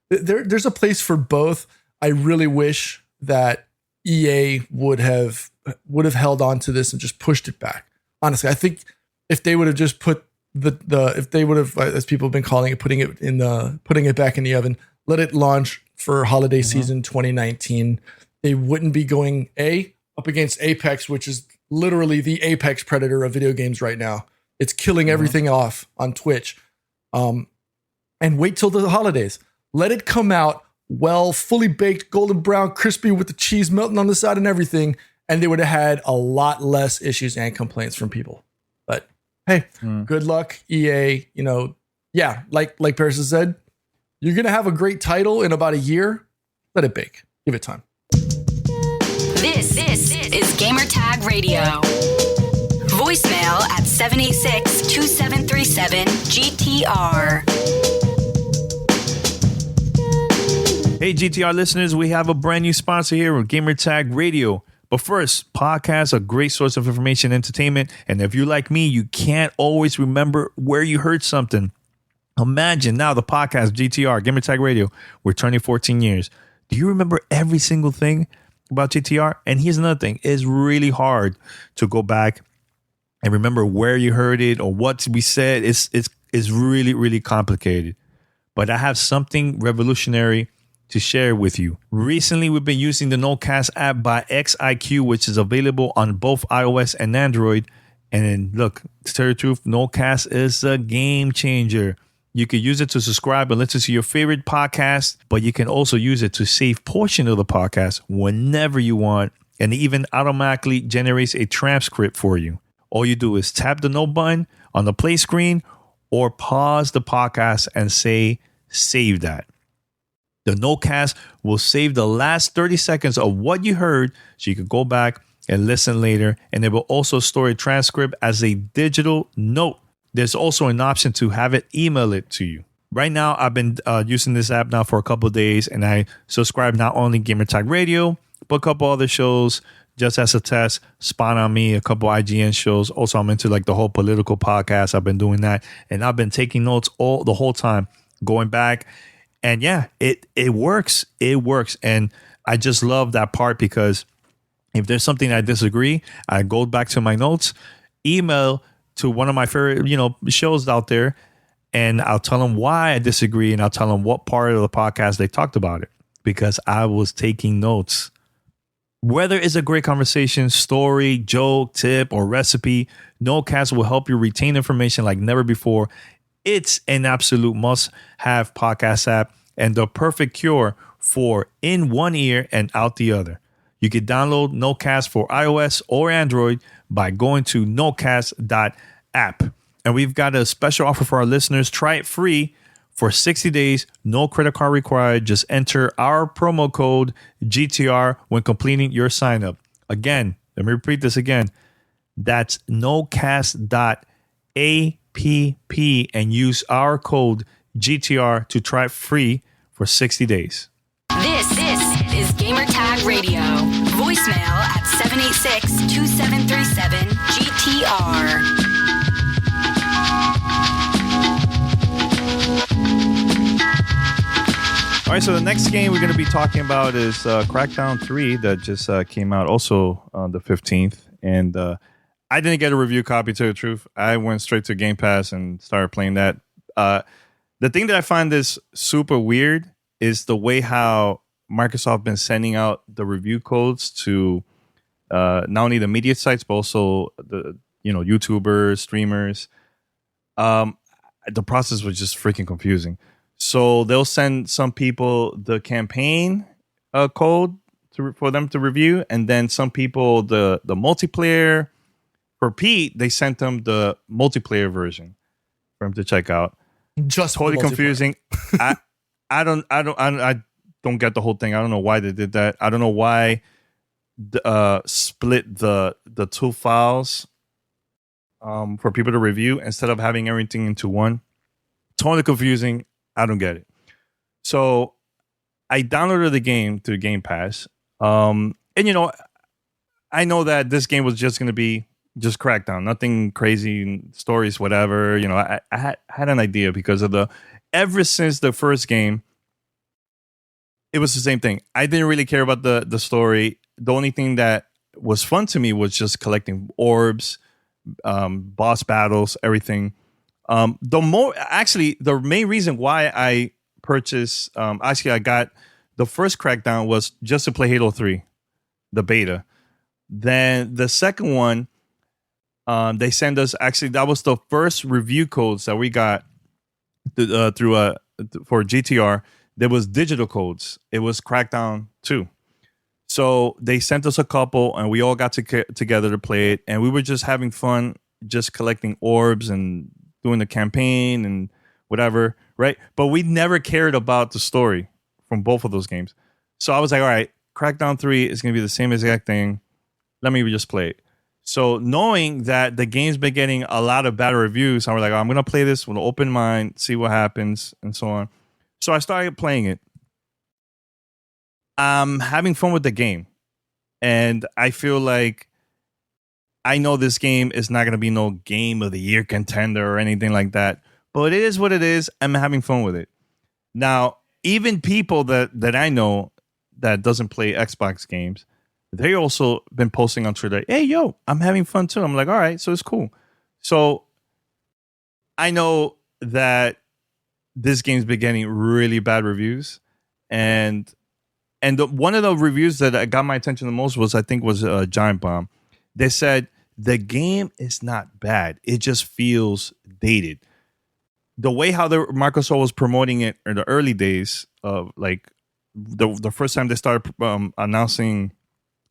there's a place for both. I really wish that EA would have held on to this and just pushed it back. Honestly, I think if they would have just put if they would have, as people have been calling it, putting it back in the oven, let it launch for holiday season 2019, they wouldn't be going up against Apex, which is literally the apex predator of video games right now. It's killing everything off on Twitch. And wait till the holidays. Let it come out well, fully baked, golden brown, crispy with the cheese melting on the side and everything. And they would have had a lot less issues and complaints from people. But hey, good luck, EA. You know, yeah, like Paris has said, you're going to have a great title in about a year. Let it bake. Give it time.
This is Gamertag Radio. Voicemail at 786-2737-GTR.
Hey, GTR listeners, we have a brand new sponsor here with Gamertag Radio. But first, podcasts are a great source of information and entertainment. And if you're like me, you can't always remember where you heard something. Imagine now the podcast GTR, Gamertag Radio, we're turning 14 years. Do you remember every single thing? about GTR. And here's another thing. It's really hard to go back and remember where you heard it or what we said. It's really, really complicated. But I have something revolutionary to share with you. Recently, we've been using the NoCast app by XIQ, which is available on both iOS and Android. And look, to tell you the truth, NoCast is a game changer. You can use it to subscribe and listen to your favorite podcast, but you can also use it to save portion of the podcast whenever you want. And it even automatically generates a transcript for you. All you do is tap the note button on the play screen or pause the podcast and say, save that. The NoCast will save the last 30 seconds of what you heard so you can go back and listen later. And it will also store a transcript as a digital note. There's also an option to have it email it to you. Right now, I've been using this app now for a couple of days, and I subscribe not only Gamer Tag Radio, but a couple other shows just as a test. Spawn on Me, a couple IGN shows. Also, I'm into like the whole political podcast. I've been doing that, and I've been taking notes the whole time, going back. And yeah, it works. It works. And I just love that part because if there's something I disagree, I go back to my notes, email to one of my favorite, shows out there, and I'll tell them why I disagree, and I'll tell them what part of the podcast they talked about it because I was taking notes. Whether it's a great conversation, story, joke, tip, or recipe, NoCast will help you retain information like never before. It's an absolute must-have podcast app and the perfect cure for in one ear and out the other. You can download NoCast for iOS or Android by going to nocast.app. And we've got a special offer for our listeners. Try it free for 60 days, no credit card required. Just enter our promo code GTR when completing your sign up. Again, let me repeat this again. That's nocast.app and use our code GTR to try it free for 60 days.
This is Gamer Tag Radio. Voicemail at 786-2737-GTR.
All right, so the next game we're going to be talking about is Crackdown 3 that just came out also on the 15th. And I didn't get a review copy, to tell you the truth. I went straight to Game Pass and started playing that. The thing that I find is super weird is the way how Microsoft been sending out the review codes to not only the media sites, but also the YouTubers, streamers. The process was just freaking confusing. So they'll send some people the campaign code for them to review, and then some people the multiplayer. For Pete, they sent them the multiplayer version for him to check out.
Just
totally confusing. I don't get the whole thing. I don't know why they did that. I don't know why split the two files for people to review instead of having everything into one. Totally confusing. I don't get it. So I downloaded the game through Game Pass. And I know that this game was just going to be just Crackdown, nothing crazy, stories, whatever. I had an idea because of ever since the first game, it was the same thing. I didn't really care about the story. The only thing that was fun to me was just collecting orbs, boss battles, everything. The main reason why I purchased, I got the first Crackdown was just to play Halo 3, the beta. Then the second one, they sent us, that was the first review codes that we got through for GTR. There was digital codes. It was Crackdown 2. So they sent us a couple and we all got together to play it. And we were just having fun, just collecting orbs and doing the campaign and whatever, right? But we never cared about the story from both of those games. So I was like, all right, Crackdown 3 is going to be the same exact thing. Let me just play it. So knowing that the game's been getting a lot of bad reviews, I was like, I'm going to play this with an open mind, see what happens, and so on. So I started playing it. I'm having fun with the game. And I feel like I know this game is not going to be no game of the year contender or anything like that, but it is what it is. I'm having fun with it. Now, even people that I know that doesn't play Xbox games, they also been posting on Twitter, hey, yo, I'm having fun too. I'm like, all right, so it's cool. So I know that this game's been getting really bad reviews, and one of the reviews that got my attention the most was Giant Bomb. They said the game is not bad; it just feels dated. The way how Microsoft was promoting it in the early days of like the first time they started announcing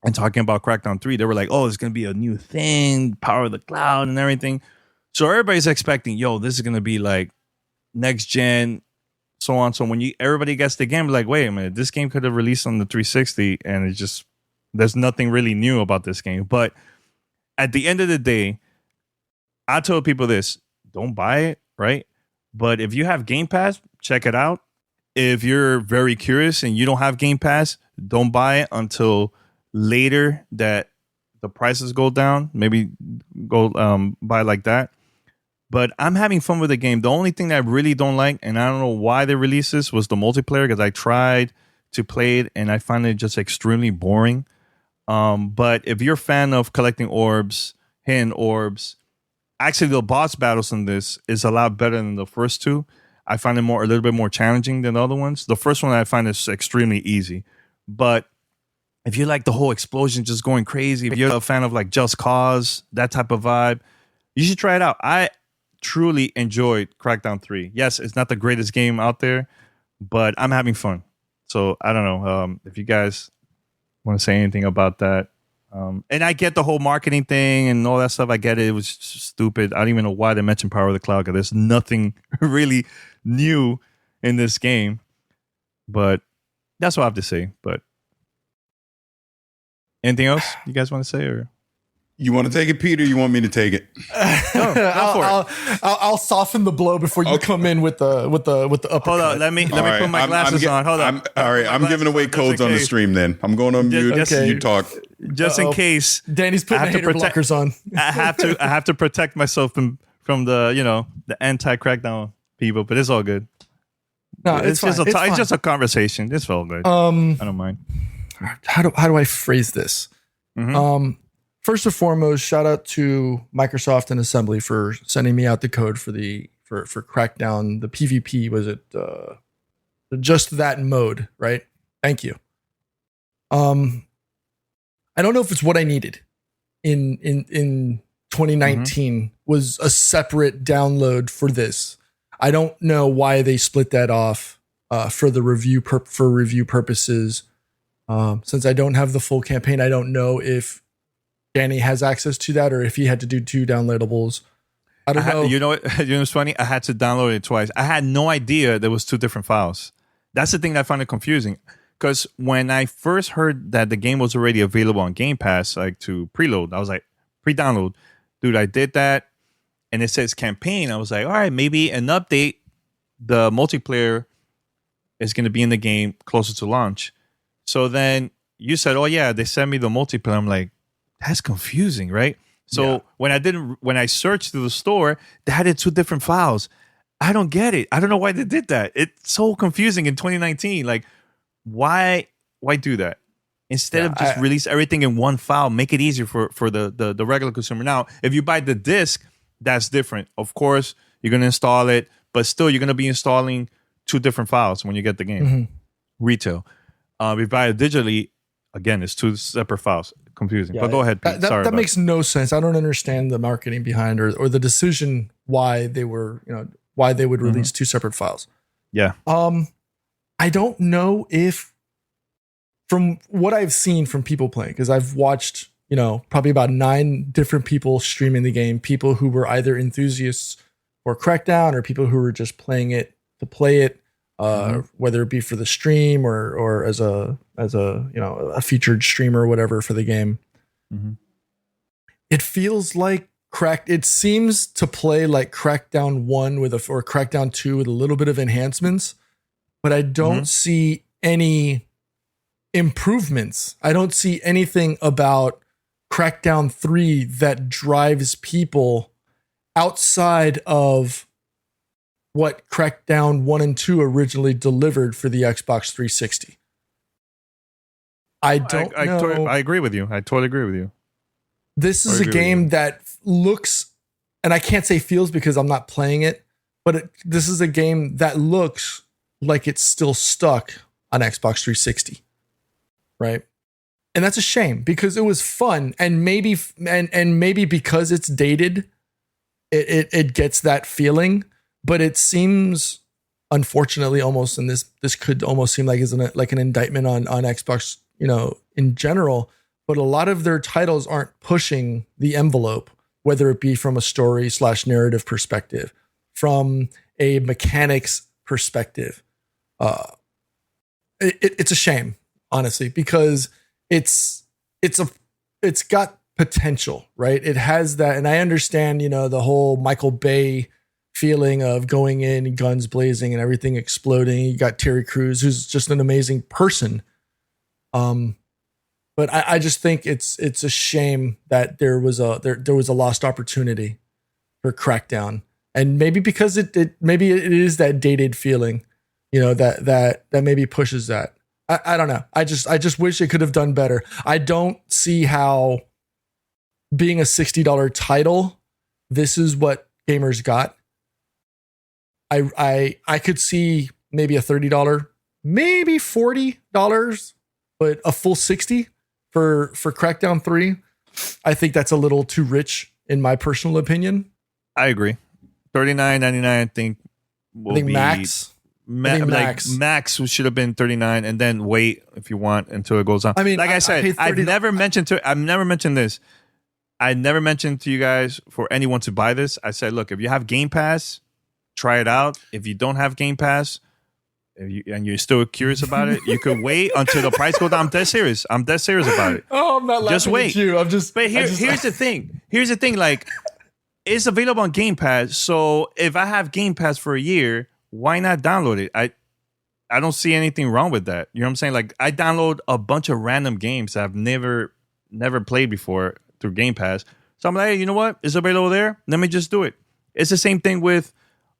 and talking about Crackdown 3, they were like, "Oh, it's gonna be a new thing, power of the cloud and everything." So everybody's expecting, "Yo, this is gonna be like next gen." So on. So when everybody gets the game, like, wait a minute, this game could have released on the 360, and it's just there's nothing really new about this game. But at the end of the day, I tell people this: don't buy it, right? But if you have Game Pass, check it out. If you're very curious and you don't have Game Pass, don't buy it until later that the prices go down. Maybe go buy like that. But I'm having fun with the game. The only thing that I really don't like, and I don't know why they released this, was the multiplayer, because I tried to play it and I find it just extremely boring. But if you're a fan of collecting orbs, hidden orbs, actually the boss battles in this is a lot better than the first two. I find it a little bit more challenging than the other ones. The first one I find is extremely easy. But if you like the whole explosion just going crazy, if you're a fan of like Just Cause, that type of vibe, you should try it out. I truly enjoyed Crackdown 3. Yes, it's not the greatest game out there, but I'm having fun. So I don't know if you guys want to say anything about that. And I get the whole marketing thing and all that stuff. I get it. It was stupid. I don't even know why they mentioned Power of the Cloud, because there's nothing really new in this game. But that's what I have to say. But anything else you guys want to say, or?
You want to take it, Peter? Or you want me to take it?
No, go for it.
I'll soften the blow before you come in with the uppercut.
Hold on, let me put my glasses on. Hold on.
All right, I'm giving away codes on the stream. Then I'm going on mute.
Okay.
You talk.
Just in case.
Danny's putting hater blockers on.
I have to protect myself from the the anti-Crackdown people, but it's all good.
No, it's fine.
It's just a conversation. It's all good. I don't mind.
How do I phrase this?
Mm-hmm.
First and foremost, shout out to Microsoft and Assembly for sending me out the code for Crackdown. The PvP, was it just that mode, right? Thank you. I don't know if it's what I needed in 2019 was a separate download for this. I don't know why they split that off for the review for review purposes. Since I don't have the full campaign, I don't know if Danny has access to that or if he had to do 2 downloadables. I don't know.
You know what's funny? I had to download it twice. I had no idea there was 2 different files. That's the thing that I find it confusing. Because when I first heard that the game was already available on Game Pass, like to preload, I was like, pre-download. Dude, I did that. And it says campaign. I was like, all right, maybe an update. The multiplayer is going to be in the game closer to launch. So then you said, oh yeah, they sent me the multiplayer. I'm like, that's confusing, right? So when I searched through the store, they had 2 different files. I don't get it. I don't know why they did that. It's so confusing in 2019. Like, why do that? Instead of just release everything in one file, make it easier for the regular consumer. Now, if you buy the disc, that's different. Of course, you're going to install it, but still you're going to be installing 2 different files when you get the game. Retail. If you buy it digitally, again, it's 2 separate files. Confusing. But go ahead, Pete.
That makes no sense. I don't understand the marketing behind or the decision why they were, why they would release 2 separate files.
Yeah.
I don't know if, from what I've seen from people playing, because I've watched, probably about 9 different people streaming the game, people who were either enthusiasts for Crackdown or people who were just playing it to play it, whether it be for the stream or as a a featured streamer or whatever for the game. It feels like it seems to play like Crackdown 1 or Crackdown 2 with a little bit of enhancements, but I don't see any improvements. I don't see anything about Crackdown 3 that drives people outside of what Crackdown 1 and 2 originally delivered for the Xbox 360. I don't know.
I agree with you. I totally agree with you.
This is a game that looks, and I can't say feels because I'm not playing it, but this is a game that looks like it's still stuck on Xbox 360, right? And that's a shame because it was fun, and maybe because it's dated, it gets that feeling. But it seems, unfortunately, almost, and this could almost seem like an indictment on Xbox, in general. But a lot of their titles aren't pushing the envelope, whether it be from a story/narrative perspective, from a mechanics perspective. It's a shame, honestly, because it's got potential, right? It has that, and I understand, the whole Michael Bay feeling of going in, guns blazing, and everything exploding. You got Terry Crews, who's just an amazing person. But I just think it's a shame that there was a lost opportunity for Crackdown, and maybe because it is that dated feeling, that maybe pushes that. I don't know. I just wish it could have done better. I don't see how, being a $60 title, this is what gamers got. I could see maybe a $30, maybe $40, but a full $60 for Crackdown 3. I think that's a little too rich, in my personal opinion.
I agree. $39.99, I think
max.
Max should have been $39, and then wait if you want until it goes on. I mean, like I said, I've never mentioned this. I never mentioned to you guys for anyone to buy this. I said, look, if you have Game Pass, try it out. If you don't have Game Pass, and you're still curious about it, you could wait until the price goes down. I'm dead serious about it.
Oh, I'm not laughing
just wait.
At you. I'm just.
But here's the thing. Here's the thing. Like, it's available on Game Pass. So if I have Game Pass for a year, why not download it? I don't see anything wrong with that. You know what I'm saying? Like, I download a bunch of random games that I've never played before through Game Pass. So I'm like, hey, you know what? It's available there. Let me just do it. It's the same thing with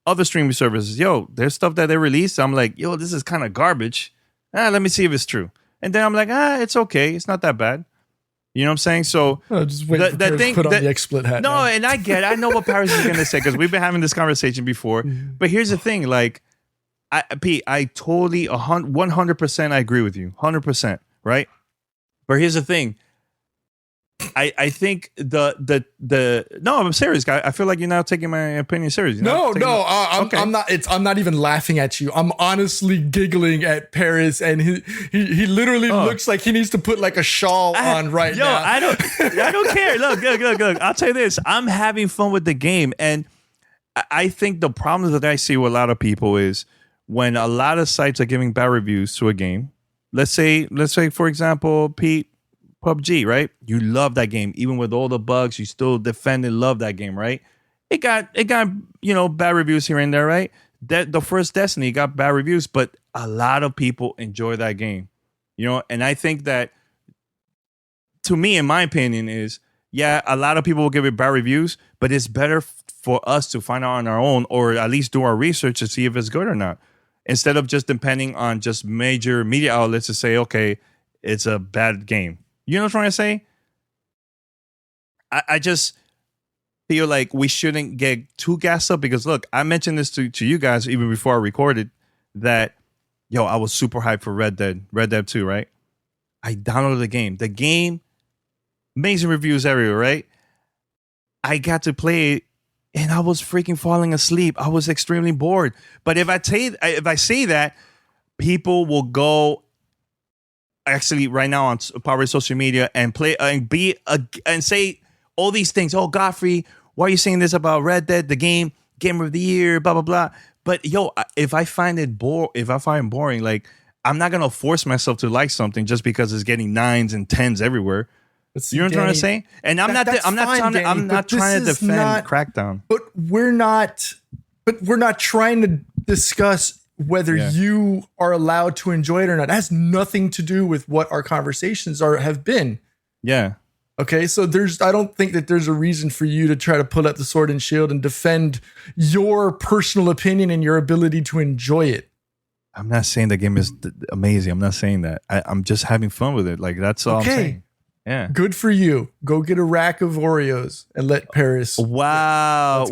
other streaming services. Yo, there's stuff that they release. I'm like, yo, this is kind of garbage. Let me see if it's true. And then I'm like, it's okay. It's not that bad. You know what I'm saying? So
just wait for Paris to put on the XSplit hat.
No, man. And I know what Paris is going to say because we've been having this conversation before. But here's the thing. Like, Pete, I totally 100% I agree with you. 100%. Right? But here's the thing. I think no, I'm serious, guy. I feel like you're now taking my opinion serious.
I'm not. I'm not even laughing at you. I'm honestly giggling at Paris, and he literally looks like he needs to put like a shawl on right now.
I don't care. Look. I'll tell you this. I'm having fun with the game, and I think the problem that I see with a lot of people is when a lot of sites are giving bad reviews to a game. Let's say for example, Pete, PUBG, right? You love that game. Even with all the bugs, you still defend and love that game, right? It got bad reviews here and there, right? The first Destiny got bad reviews, but a lot of people enjoy that game. And I think that, to me, in my opinion, is, a lot of people will give it bad reviews, but it's better for us to find out on our own, or at least do our research to see if it's good or not, instead of just depending on just major media outlets to say, okay, it's a bad game. You know what I'm trying to say? I just feel like we shouldn't get too gassed up because, look, I mentioned this to you guys even before I recorded that, I was super hyped for Red Dead 2, right? I downloaded the game. The game, amazing reviews everywhere, right? I got to play it, and I was freaking falling asleep. I was extremely bored. But if I say that, people will go actually right now on probably social media and play and say all these things. Oh, Godfrey, why are you saying this about Red Dead, the game of the year, blah blah blah? But if I find boring, like, I'm not gonna force myself to like something just because it's getting 9s and 10s everywhere.
See,
you know what I'm trying to say? And I'm not trying to defend Crackdown.
But we're not trying to discuss whether you are allowed to enjoy it or not. That has nothing to do with what our conversations have been.
Yeah.
Okay, so I don't think that there's a reason for you to try to pull out the sword and shield and defend your personal opinion and your ability to enjoy it.
I'm not saying the game is amazing. I'm not saying that. I'm just having fun with it. Like, that's all I'm saying. Yeah.
Good for you. Go get a rack of Oreos and let Paris.
Wow.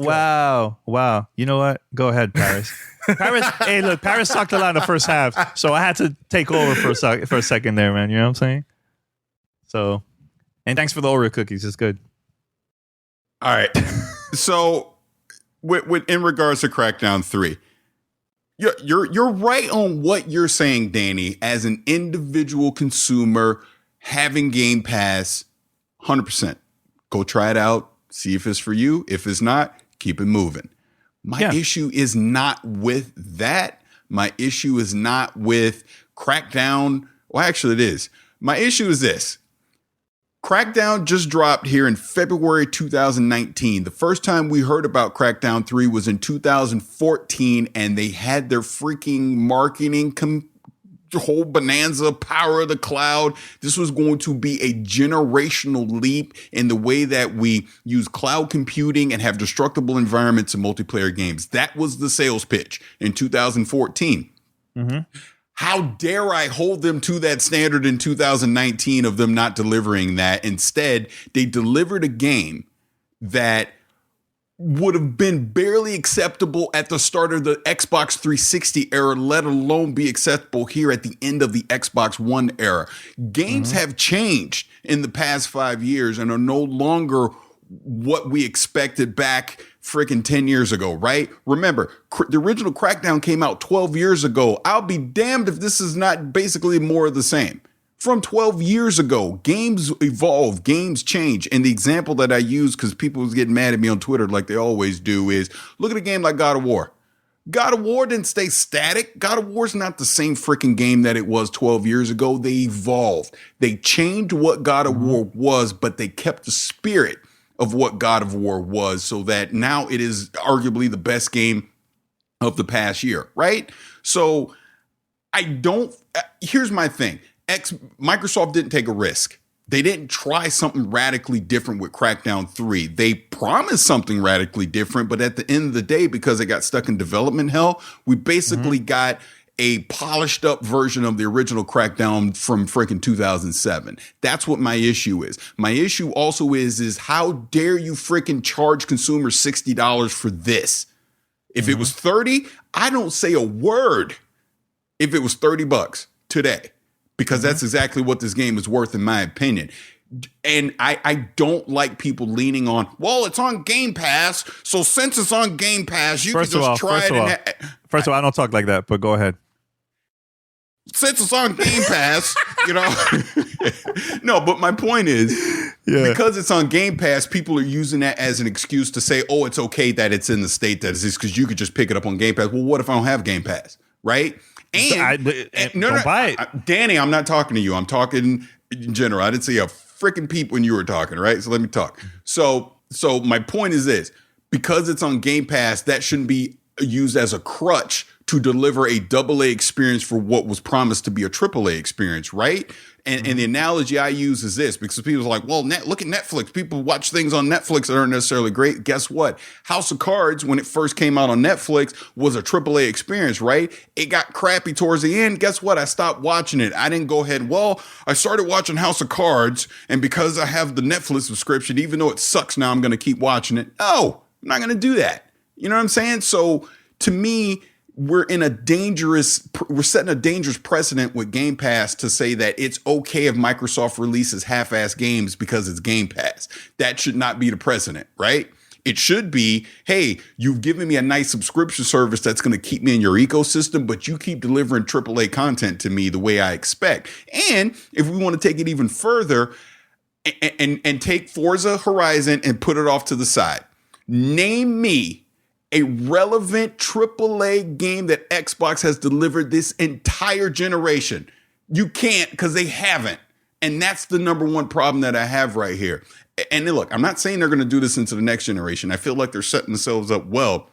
You know what? Go ahead, Paris. Hey, look, Paris talked a lot in the first half, so I had to take over for a second there, man. You know what I'm saying? So, and thanks for the Oreo cookies. It's good.
All right. So, in regards to Crackdown 3, you're right on what you're saying, Danny. As an individual consumer, having Game Pass, 100%. Go try it out. See if it's for you. If it's not, keep it moving. My issue is not with that. My issue is not with Crackdown. Well, actually, it is. My issue is this. Crackdown just dropped here in February 2019. The first time we heard about Crackdown 3 was in 2014, and they had their freaking marketing whole bonanza, power of the cloud. This was going to be a generational leap in the way that we use cloud computing and have destructible environments in multiplayer games. That was the sales pitch in 2014. Mm-hmm. How dare I hold them to that standard in 2019 of them not delivering that? Instead, they delivered a game that would have been barely acceptable at the start of the Xbox 360 era, let alone be acceptable here at the end of the Xbox One era. Games have changed in the past 5 years and are no longer what we expected back freaking 10 years ago, right? Remember, the original Crackdown came out 12 years ago. I'll be damned if this is not basically more of the same. From 12 years ago, games evolve, games change. And the example that I use, because people was getting mad at me on Twitter like they always do, is look at a game like God of War. God of War didn't stay static. God of War's not the same freaking game that it was 12 years ago. They evolved. They changed what God of War was, but they kept the spirit of what God of War was, so that now it is arguably the best game of the past year, right? So here's my thing. Microsoft didn't take a risk. They didn't try something radically different with Crackdown 3. They promised something radically different, but at the end of the day, because they got stuck in development hell, we basically got a polished up version of the original Crackdown from freaking 2007. That's what my issue is. My issue also is how dare you freaking charge consumers $60 for this? If it was 30, I don't say a word if it was $30 today, because that's exactly what this game is worth, in my opinion. And I don't like people leaning on, well, it's on Game Pass, so since it's on Game Pass, you can just try it.
First of all, I don't talk like that, but go ahead.
Since it's on Game Pass, No, but my point is, because it's on Game Pass, people are using that as an excuse to say, oh, it's okay that it's in the state that it is because you could just pick it up on Game Pass. Well, what if I don't have Game Pass, right?
Don't buy it.
Danny, I'm not talking to you. I'm talking in general. I didn't say a freaking peep when you were talking, right? So let me talk. So my point is this. Because it's on Game Pass, that shouldn't be used as a crutch to deliver a AA experience for what was promised to be a AAA experience, right? And the analogy I use is this, because people are like, well, look at Netflix. People watch things on Netflix that aren't necessarily great. Guess what? House of Cards, when it first came out on Netflix, was a AAA experience, right? It got crappy towards the end. Guess what? I stopped watching it. I didn't go ahead. Well, I started watching House of Cards, and because I have the Netflix subscription, even though it sucks now, I'm going to keep watching it. No, I'm not going to do that. You know what I'm saying? So to me, we're setting a dangerous precedent with Game Pass to say that it's okay if Microsoft releases half-ass games because it's Game Pass. That should not be the precedent, right? It should be, hey, you've given me a nice subscription service that's going to keep me in your ecosystem, but you keep delivering AAA content to me the way I expect. And if we want to take it even further and take Forza Horizon and put it off to the side, name me a relevant AAA game that Xbox has delivered this entire generation. You can't, because they haven't. And that's the number one problem that I have right here. And look, I'm not saying they're going to do this into the next generation. I feel like they're setting themselves up well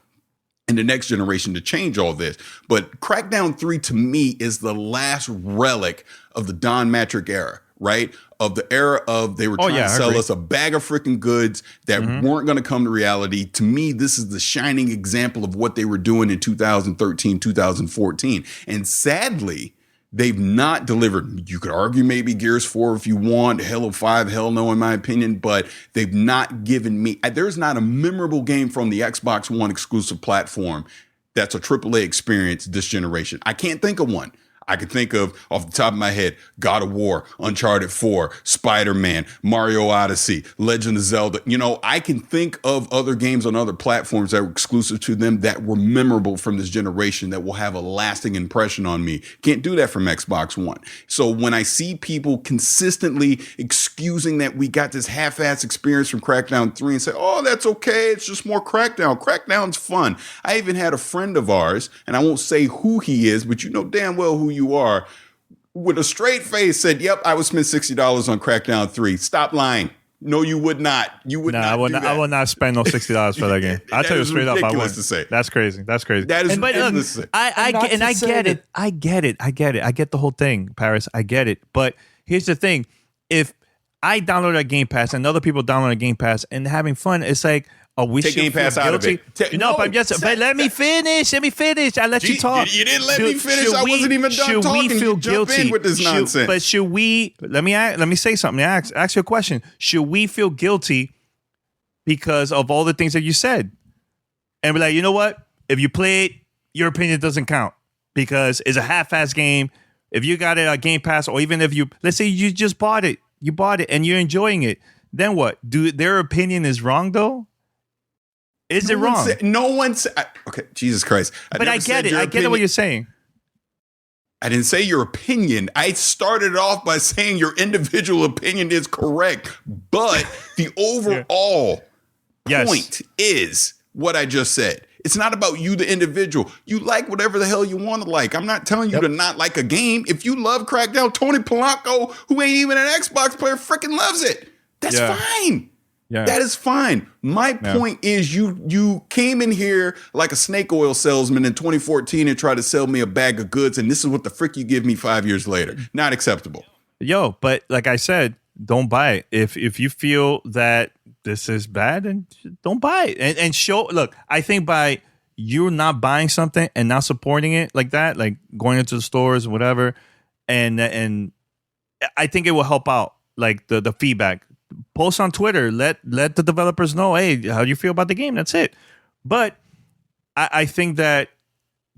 in the next generation to change all this. But Crackdown 3 to me is the last relic of the Don Matrick era, right? of the era of they were trying to sell us a bag of freaking goods that weren't going to come to reality. To me, this is the shining example of what they were doing in 2013, 2014. And sadly, they've not delivered. You could argue maybe Gears 4 if you want, Halo 5, hell no, in my opinion, but they've not given me, there's not a memorable game from the Xbox One exclusive platform that's a AAA experience this generation. I can't think of one. I could think of, off the top of my head, God of War, Uncharted 4, Spider-Man, Mario Odyssey, Legend of Zelda. You know, I can think of other games on other platforms that were exclusive to them that were memorable from this generation that will have a lasting impression on me. Can't do that from Xbox One. So when I see people consistently excusing that we got this half-ass experience from Crackdown 3 and say, oh, that's okay, it's just more Crackdown. Crackdown's fun. I even had a friend of ours, and I won't say who he is, but you know damn well who you are, with a straight face said, yep, I would spend $60 on Crackdown 3. Stop lying. No, you would not. You would not.
I would not spend no $60 for that game. I'll tell you straight up. I wouldn't.
To say.
That's crazy. That's crazy.
That is ridiculous to say.
I get it. I get it. I get the whole thing, Paris. I get it. But here's the thing. If I download a Game Pass and other people download a Game Pass and having fun, it's like, oh, we
take
should
Game Pass out of it.
But let me finish. I let you talk.
You didn't let me finish. I wasn't even done talking.
We feel
you jump
guilty
in with this nonsense.
But should we? Let me say something. Ask you a question. Should we feel guilty because of all the things that you said? And be like, you know what? If you play it, your opinion doesn't count because it's a half-ass game. If you got it on Game Pass, or even if let's say you just bought it, and you're enjoying it, then what? Their opinion is wrong though? Is it wrong?
No one said. Okay, Jesus Christ.
But I get it. I get what you're saying.
I didn't say your opinion. I started off by saying your individual opinion is correct, but the overall point is what I just said. It's not about you, the individual. You like whatever the hell you want to like. I'm not telling you to not like a game. If you love Crackdown, Tony Polanco, who ain't even an Xbox player, freaking loves it. That's fine. Yeah. That is fine. My point is you came in here like a snake oil salesman in 2014 and tried to sell me a bag of goods, and this is what the frick you give me 5 years later. Not acceptable.
Yo, but like I said, don't buy it. If you feel that this is bad, then don't buy it. And show, look, I think by you not buying something and not supporting it like that, like going into the stores or whatever, and I think it will help out, like the feedback. Post on Twitter, let the developers know, hey, how do you feel about the game? That's it. But I think that,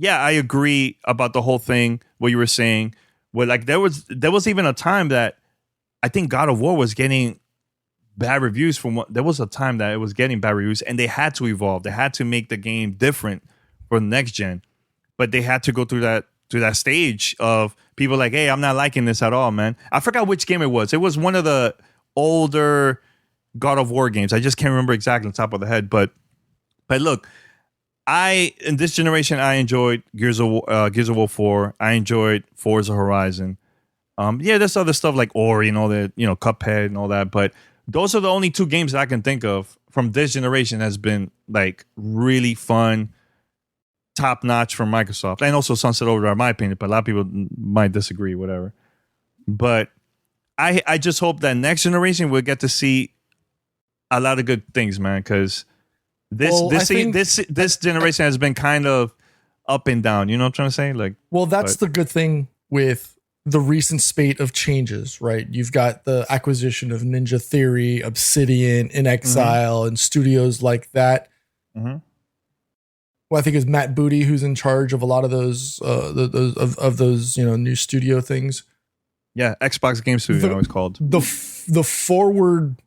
I agree about the whole thing, what you were saying, where like there was even a time that I think God of War was getting bad reviews there was a time that it was getting bad reviews, and they had to evolve. They had to make the game different for the next gen, but they had to go through that stage of people like, hey, I'm not liking this at all, man. I forgot which game it was. It was one of the older God of War games. I just can't remember exactly on top of the head, but look, in this generation, I enjoyed Gears of War 4. I enjoyed Forza Horizon. There's other stuff like Ori and all that, Cuphead and all that, but those are the only two games that I can think of from this generation has been like really fun, top notch from Microsoft, and also Sunset Overdrive, in my opinion. But a lot of people might disagree, whatever. But I just hope that next generation we'll get to see a lot of good things, man. Because this generation has been kind of up and down. You know what I'm trying to say? Like,
that's the good thing with the recent spate of changes, right? You've got the acquisition of Ninja Theory, Obsidian, In Exile, and studios like that. Mm-hmm. Well, I think it's Matt Booty who's in charge of a lot of those those new studio things.
Yeah, Xbox Game Studio is called.
The forward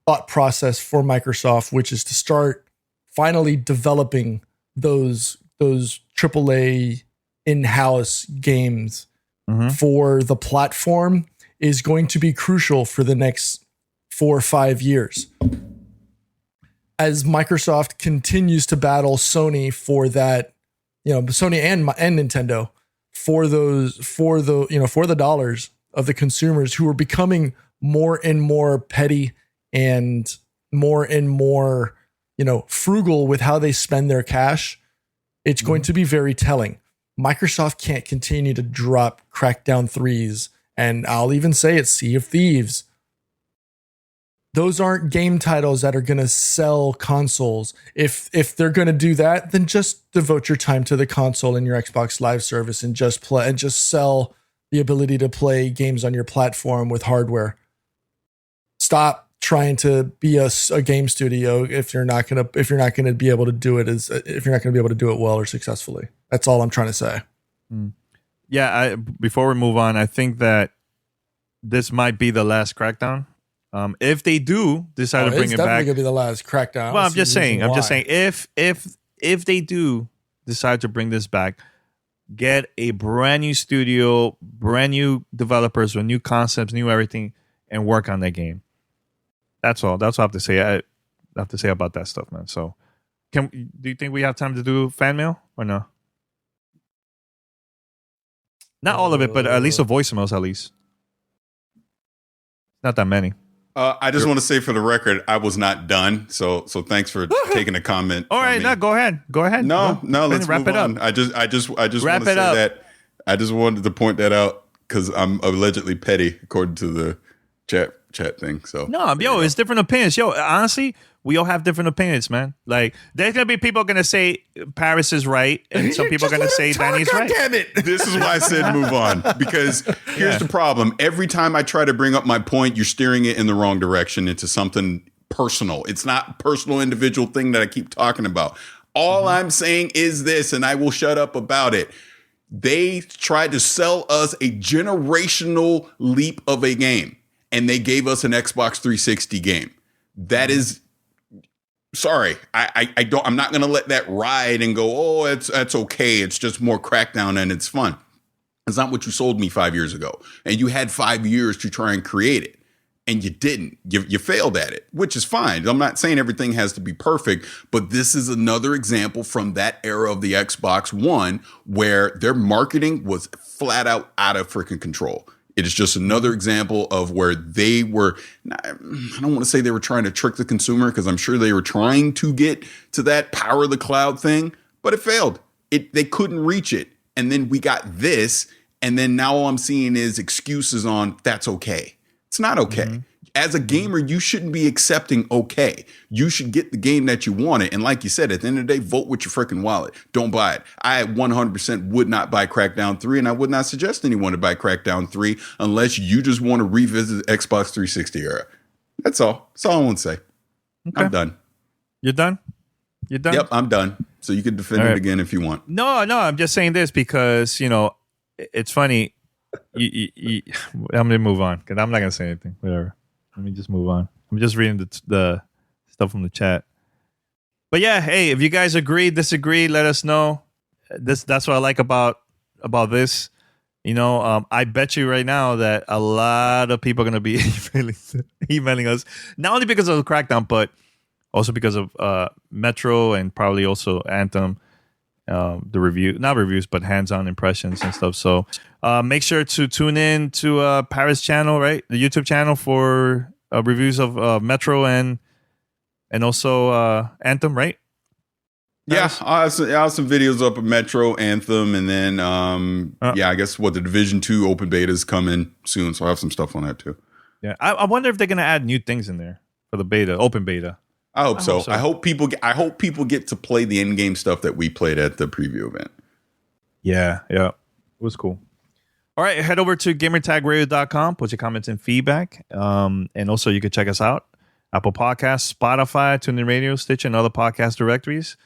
thought process for Microsoft, which is to start finally developing those AAA in-house games for the platform, is going to be crucial for the next 4 or 5 years. As Microsoft continues to battle Sony for that, Sony and Nintendo for the dollars of the consumers who are becoming more and more petty and more, frugal with how they spend their cash, it's going to be very telling. Microsoft can't continue to drop Crackdown 3s And I'll even say it's Sea of Thieves. Those aren't game titles that are going to sell consoles. If they're going to do that, then just devote your time to the console and your Xbox Live service and just play and just sell the ability to play games on your platform with hardware. Stop trying to be a game studio if you're not going to be able to do it well or successfully. That's all I'm trying to say.
Yeah, before we move on, I think that this might be the last Crackdown. If they do decide to bring it back, it's
definitely gonna be the last Crackdown.
Well, I'm just saying if they do decide to bring this back, get a brand new studio, brand new developers with new concepts, new everything, and work on that game. That's all. That's all I have to say. I have to say about that stuff, man. So, do you think we have time to do fan mail or no? Not all of it, but at least the voicemails, at least. Not that many.
I just want to say for the record, I was not done. So thanks for taking a comment.
All right, no, go ahead.
No, let's wrap it up. I just want to say that. I just wanted to point that out because I'm allegedly petty according to the chat thing. So
it's different opinions. Honestly, we all have different opinions, man. Like, there's gonna be people gonna say Paris is right, and some people are gonna say Danny's right.
Damn it! This is why I said move on, because here's the problem. Every time I try to bring up my point, you're steering it in the wrong direction into something personal. It's not a personal, individual thing that I keep talking about. All I'm saying is this, and I will shut up about it. They tried to sell us a generational leap of a game, and they gave us an Xbox 360 game. That is. Sorry, I'm not going to let that ride and go, that's okay. It's just more Crackdown and it's fun. It's not what you sold me 5 years ago. And you had 5 years to try and create it. And you didn't. You failed at it, which is fine. I'm not saying everything has to be perfect, but this is another example from that era of the Xbox One where their marketing was flat out of freaking control. It is just another example of where they were, I don't want to say they were trying to trick the consumer because I'm sure they were trying to get to that power of the cloud thing, but it failed. They couldn't reach it. And then we got this. And then now all I'm seeing is excuses on that's okay. It's not okay. Mm-hmm. As a gamer, you shouldn't be accepting okay. You should get the game that you wanted. And like you said, at the end of the day, vote with your freaking wallet. Don't buy it. I 100% would not buy Crackdown 3, and I would not suggest anyone to buy Crackdown 3 unless you just want to revisit the Xbox 360 era. That's all. That's all I want to say. Okay. I'm done.
You're done? You're done?
Yep, I'm done. So you can defend it again if you want.
No, I'm just saying this because, it's funny. I'm going to move on because I'm not going to say anything. Whatever. Let me just move on. I'm just reading the stuff from the chat. But yeah, hey, if you guys agree, disagree, let us know. That's what I like about this. I bet you right now that a lot of people are going to be emailing us, not only because of the Crackdown, but also because of Metro and probably also Anthem. Not reviews, but hands-on impressions and stuff. So make sure to tune in to Paris channel, right? The YouTube channel for reviews of Metro and also Anthem, right?
Yeah, I'll have some videos up of Metro, Anthem, and then I guess the Division 2 open beta is coming soon, so I'll have some stuff on that too.
Yeah, I wonder if they're gonna add new things in there for the open beta.
I hope so. I hope people get to play the in-game stuff that we played at the preview event.
Yeah, it was cool. All right, head over to gamertagradio.com, put your comments and feedback, and also you can check us out: Apple Podcasts, Spotify, TuneIn Radio, Stitch, and other podcast directories.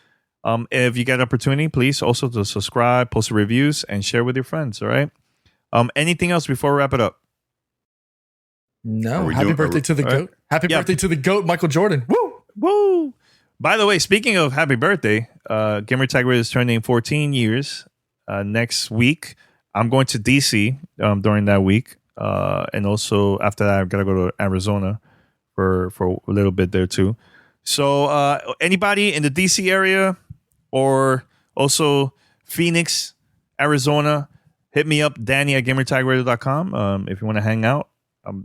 If you get an opportunity, please also to subscribe, post reviews, and share with your friends. All right. Anything else before we wrap it up?
No. Happy birthday to the GOAT. Happy birthday to the GOAT, Michael Jordan. Woo!
Woo! By the way, speaking of happy birthday, Gamertag Radio is turning 14 years next week. I'm going to DC during that week, and also after that, I've got to go to Arizona for a little bit there too. So anybody in the DC area or also Phoenix, Arizona, hit me up, Danny at gamertagradio.com if you want to hang out.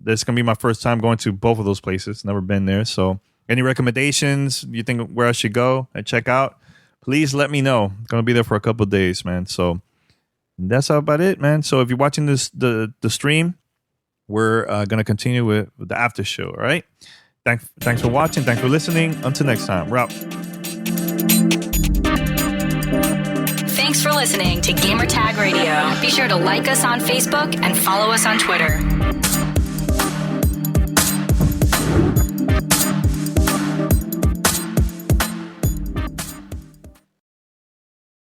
This is going to be my first time going to both of those places. Never been there. So any recommendations you think where I should go and check out, please let me know. I'm going to be there for a couple of days, man. So that's about it, man. So if you're watching the stream, we're going to continue with the after show. All right. Thanks for watching. Thanks for listening. Until next time. We're out.
Thanks for listening to Gamertag Radio. Be sure to like us on Facebook and follow us on Twitter.